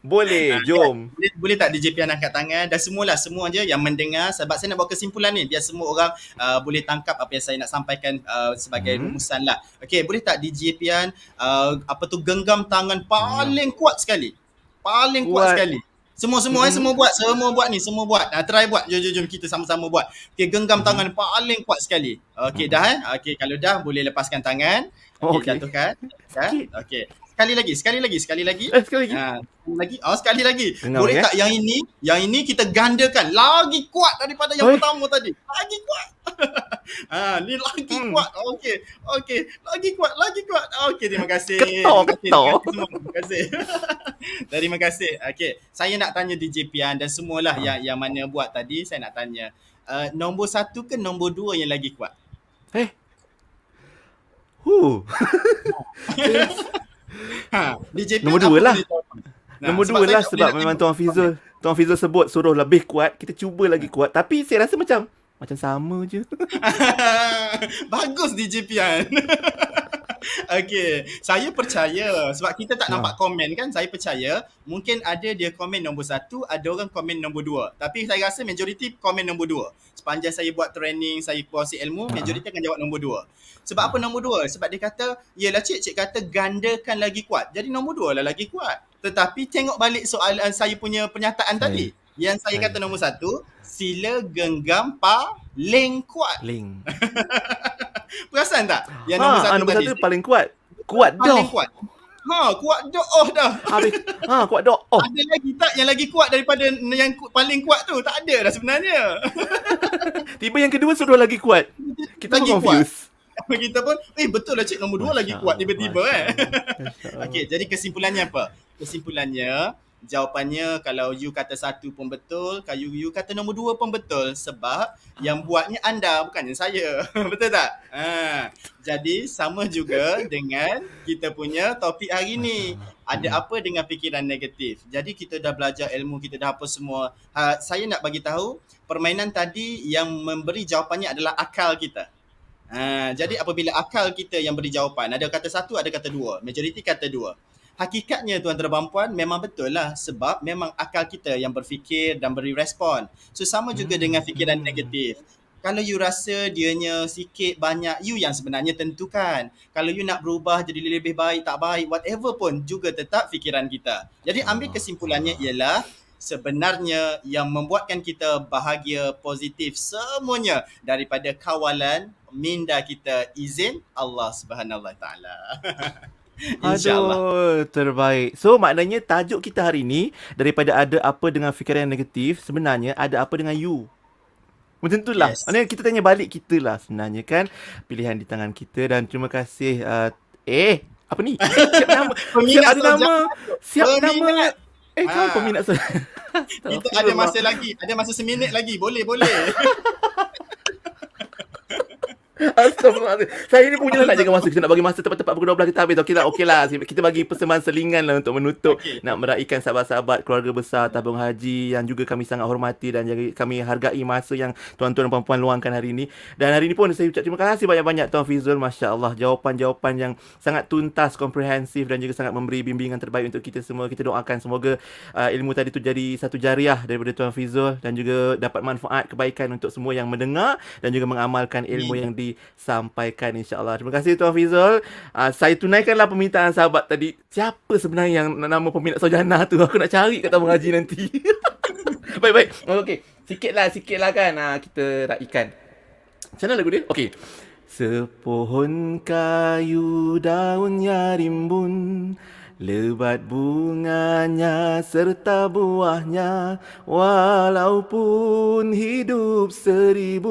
Boleh. Jom. Boleh tak DJ Pian angkat tangan dan semua je yang mendengar, sebab saya nak buat kesimpulan ni biar semua orang boleh tangkap apa yang saya nak sampaikan sebagai rumusan lah. Okey, boleh tak DJ Pian genggam tangan paling kuat sekali. Paling kuat sekali. Semua buat ni. Try buat. Jom kita sama-sama buat. Okey, genggam tangan paling kuat sekali. Okey, dah Okey, kalau dah boleh lepaskan tangan. Okey, jatuhkan. Okey. Sekali lagi. Sekali lagi. Sekali lagi. Dengar, Boleh tak yang ini kita gandakan lagi kuat daripada yang pertama tadi. Lagi kuat. Ni lagi kuat. Okey. Lagi kuat. Okey, terima kasih. Ketok. Terima kasih. Terima kasih. Okey, saya nak tanya DJ Pian dan semualah yang mana buat tadi, saya nak tanya. Nombor 1 ke nombor 2 yang lagi kuat? DJ Pian Nombor 2 lah. Nah, Nombor 2 lah sebab memang Tuan Fizul sebut suruh lebih kuat, kita cuba lagi kuat. Tapi saya rasa macam sama je. Bagus DJ Pian. Okey, saya percaya sebab kita tak nampak komen kan, saya percaya mungkin ada dia komen nombor 1, ada orang komen nombor 2. Tapi saya rasa majoriti komen nombor 2. Sepanjang saya buat training, saya kuasai ilmu, majoriti akan jawab nombor 2. Sebab apa nombor 2? Sebab dia kata, yelah cik kata gandakan lagi kuat. Jadi nombor 2 lah lagi kuat. Tetapi tengok balik soalan saya punya pernyataan tadi. Yang saya kata nombor 1, sila genggam paling kuat. Perasan tak? Yang nombor 1 nombor tadi. 1 paling kuat. Kuat dah. Paling kuat. Kuat dah dah. Habis. Kuat dah. Ada lagi tak yang lagi kuat daripada yang paling kuat tu? Tak ada dah sebenarnya. Tiba yang kedua suruh lagi kuat. Kita Lagi pun confused. Kita pun, betul lah cik, nombor 2 lagi kuat tiba-tiba Okey, jadi kesimpulannya apa? Kesimpulannya, jawapannya kalau you kata 1 pun betul, kalau you kata nombor 2 pun betul, sebab yang buatnya anda, bukannya saya. Betul tak? Jadi sama juga dengan kita punya topik hari ni. Ada apa dengan fikiran negatif? Jadi kita dah belajar ilmu, kita dah apa semua. Saya nak bagi tahu, permainan tadi yang memberi jawapannya adalah akal kita. Jadi apabila akal kita yang beri jawapan, ada kata 1, ada kata 2. Majoriti kata 2. Hakikatnya tuan-tuan dan puan memang betul lah, sebab memang akal kita yang berfikir dan beri respon. So sama juga dengan fikiran negatif. Kalau you rasa dianya sikit banyak, you yang sebenarnya tentukan. Kalau you nak berubah jadi lebih baik, tak baik, whatever pun juga tetap fikiran kita. Jadi ambil kesimpulannya ialah sebenarnya yang membuatkan kita bahagia, positif semuanya daripada kawalan minda kita, izin Allah Subhanahu Wa Taala. InsyaAllah. Aduh, terbaik. So maknanya tajuk kita hari ni, daripada ada apa dengan fikiran yang negatif, sebenarnya ada apa dengan you. Macam tu lah. Maknanya kita tanya balik kita lah sebenarnya kan. Pilihan di tangan kita. Dan terima kasih. Apa ni? Siap nama. Siap nama. Kau peminat Kita ada masa lagi. Ada masa seminit lagi. Boleh. Astagfirullahaladzim. Saya ni punya nak jaga masa. Kita nak bagi masa tepat-tepat pukul 12 kita habis. Okey lah. Kita bagi persembahan selingan lah untuk menutup. Okey. Nak meraihkan sahabat-sahabat keluarga besar tabung haji yang juga kami sangat hormati dan kami hargai masa yang tuan-tuan dan puan-puan luangkan hari ini. Dan hari ini pun saya ucap terima kasih banyak-banyak Tuan Fizul. Masya Allah. Jawapan-jawapan yang sangat tuntas, komprehensif dan juga sangat memberi bimbingan terbaik untuk kita semua. Kita doakan semoga ilmu tadi tu jadi satu jariah daripada Tuan Fizul dan juga dapat manfaat kebaikan untuk semua yang mendengar dan juga mengamalkan ilmu yang disampaikan, insya-Allah. Terima kasih Tuan Fizul. Saya tunaikanlah permintaan sahabat tadi. Siapa sebenarnya yang nama peminat Saujana tu? Aku nak cari kat tabung haji nanti. Baik. Okey. Sikitlah kan. Kita raikan. Macam mana lagu dia? Okey. Sepohon kayu daunnya rimbun, lebat bunganya serta buahnya, walaupun hidup 1000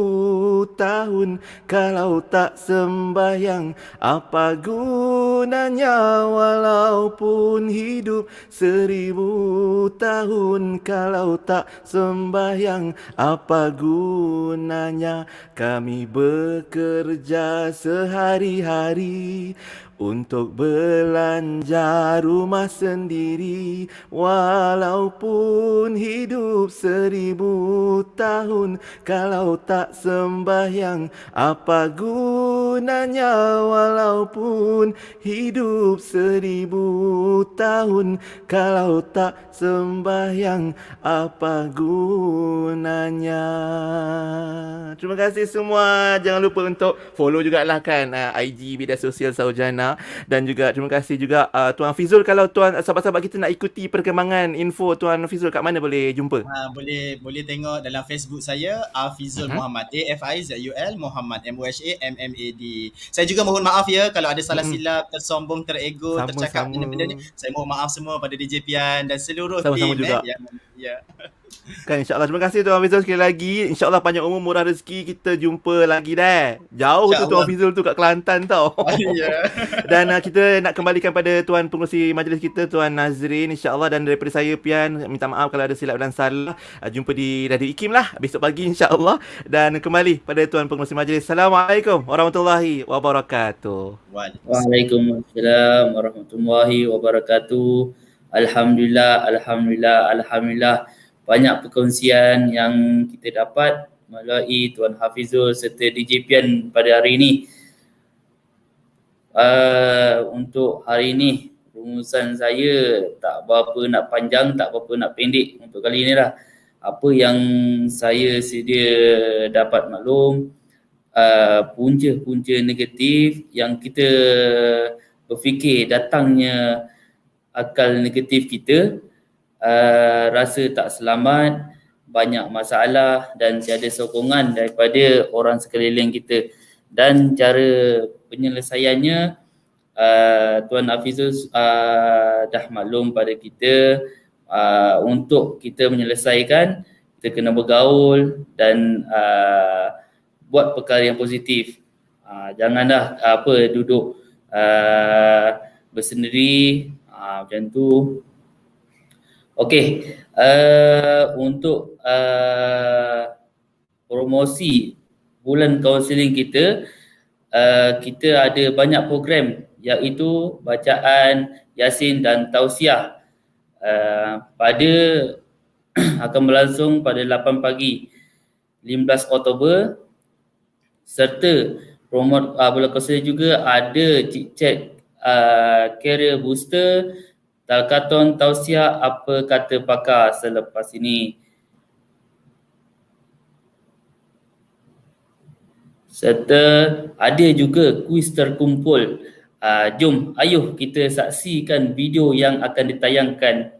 tahun, kalau tak sembahyang apa gunanya? Walaupun hidup 1000 tahun, kalau tak sembahyang apa gunanya? Kami bekerja sehari-hari untuk belanja rumah sendiri, walaupun hidup 1000 tahun, kalau tak sembahyang apa gunanya? Walaupun hidup 1000 tahun, kalau tak sembahyang apa gunanya? Terima kasih semua. Jangan lupa untuk follow jugalah kan IG media sosial Saujana. Dan juga terima kasih juga Tuan Fizul. Kalau tuan sahabat-sahabat kita nak ikuti perkembangan info Tuan Fizul, kat mana boleh jumpa? Boleh tengok dalam Facebook saya Fizul Muhammad, AFIZUL Muhammad, MUHAMMAD. Saya juga mohon maaf ya kalau ada salah silap, tersombong, terego, tercakap benda-benda ni. Saya mohon maaf semua pada DJ Pian dan seluruh sama-sama tim juga. Ya. Kan, insyaAllah. Terima kasih Tuan Fizul sekali lagi. InsyaAllah panjang umur, murah rezeki. Kita jumpa lagi dah. Jauh tu Tuan Fizul tu kat Kelantan tau. Ya. Dan kita nak kembalikan pada Tuan Pengerusi Majlis kita, Tuan Nazrin, insyaAllah. Dan daripada saya, Pian, minta maaf kalau ada silap dan salah. Jumpa di Radio IKIM lah besok pagi insyaAllah. Dan kembali pada Tuan Pengerusi Majlis. Assalamualaikum warahmatullahi wabarakatuh. Waalaikumsalam warahmatullahi wabarakatuh. Alhamdulillah. Banyak perkongsian yang kita dapat melalui Tuan Hafizul serta DJ Pian pada hari ini. Untuk hari ini, rumusan saya tak berapa nak panjang, tak berapa nak pendek untuk kali ini lah. Apa yang saya sedia dapat maklum, punca-punca negatif yang kita berfikir datangnya akal negatif kita, rasa tak selamat, banyak masalah dan tiada sokongan daripada orang sekeliling kita. Dan cara penyelesaiannya, Tuan Hafizul dah maklum pada kita, untuk kita menyelesaikan, kita kena bergaul dan buat perkara yang positif. Janganlah duduk bersendiri, macam tu. Okey, untuk promosi bulan kaunseling kita, kita ada banyak program iaitu bacaan Yasin dan Tausiah. Pada akan berlangsung pada 8 pagi 15 Oktober, serta promote bulan kaunseling juga ada chat career booster, Talkaton Tausiah apa kata pakar selepas ini. Serta ada juga kuis terkumpul. Jom, ayuh kita saksikan video yang akan ditayangkan.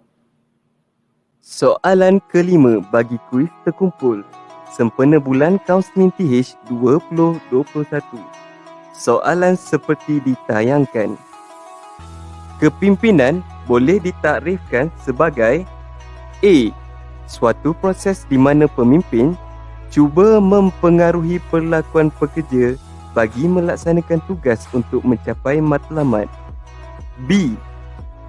Soalan kelima bagi kuis terkumpul sempena bulan kaunseling TH 2021. Soalan seperti ditayangkan. Kepimpinan boleh ditakrifkan sebagai A. Suatu proses di mana pemimpin cuba mempengaruhi perlakuan pekerja bagi melaksanakan tugas untuk mencapai matlamat. B.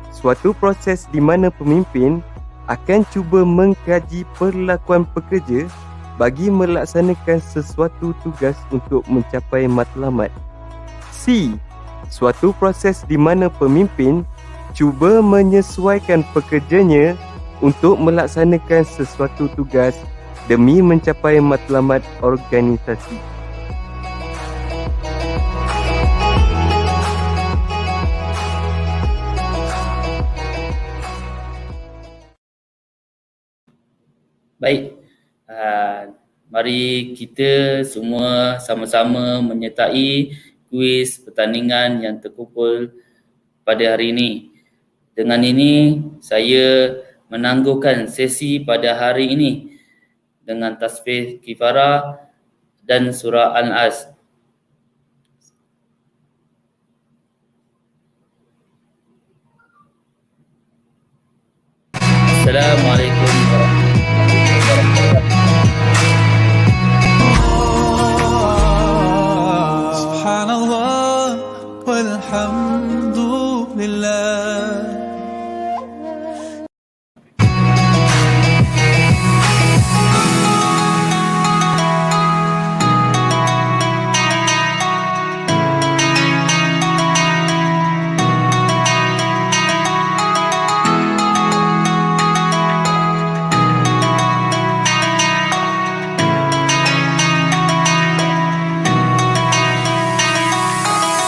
Suatu proses di mana pemimpin akan cuba mengkaji perlakuan pekerja bagi melaksanakan sesuatu tugas untuk mencapai matlamat. C. Suatu proses di mana pemimpin cuba menyesuaikan pekerjanya untuk melaksanakan sesuatu tugas demi mencapai matlamat organisasi. Baik, mari kita semua sama-sama menyertai kuis pertandingan yang terkumpul pada hari ini. Dengan ini, saya menangguhkan sesi pada hari ini dengan tasbih kifarah dan surah Al-As. Assalamualaikum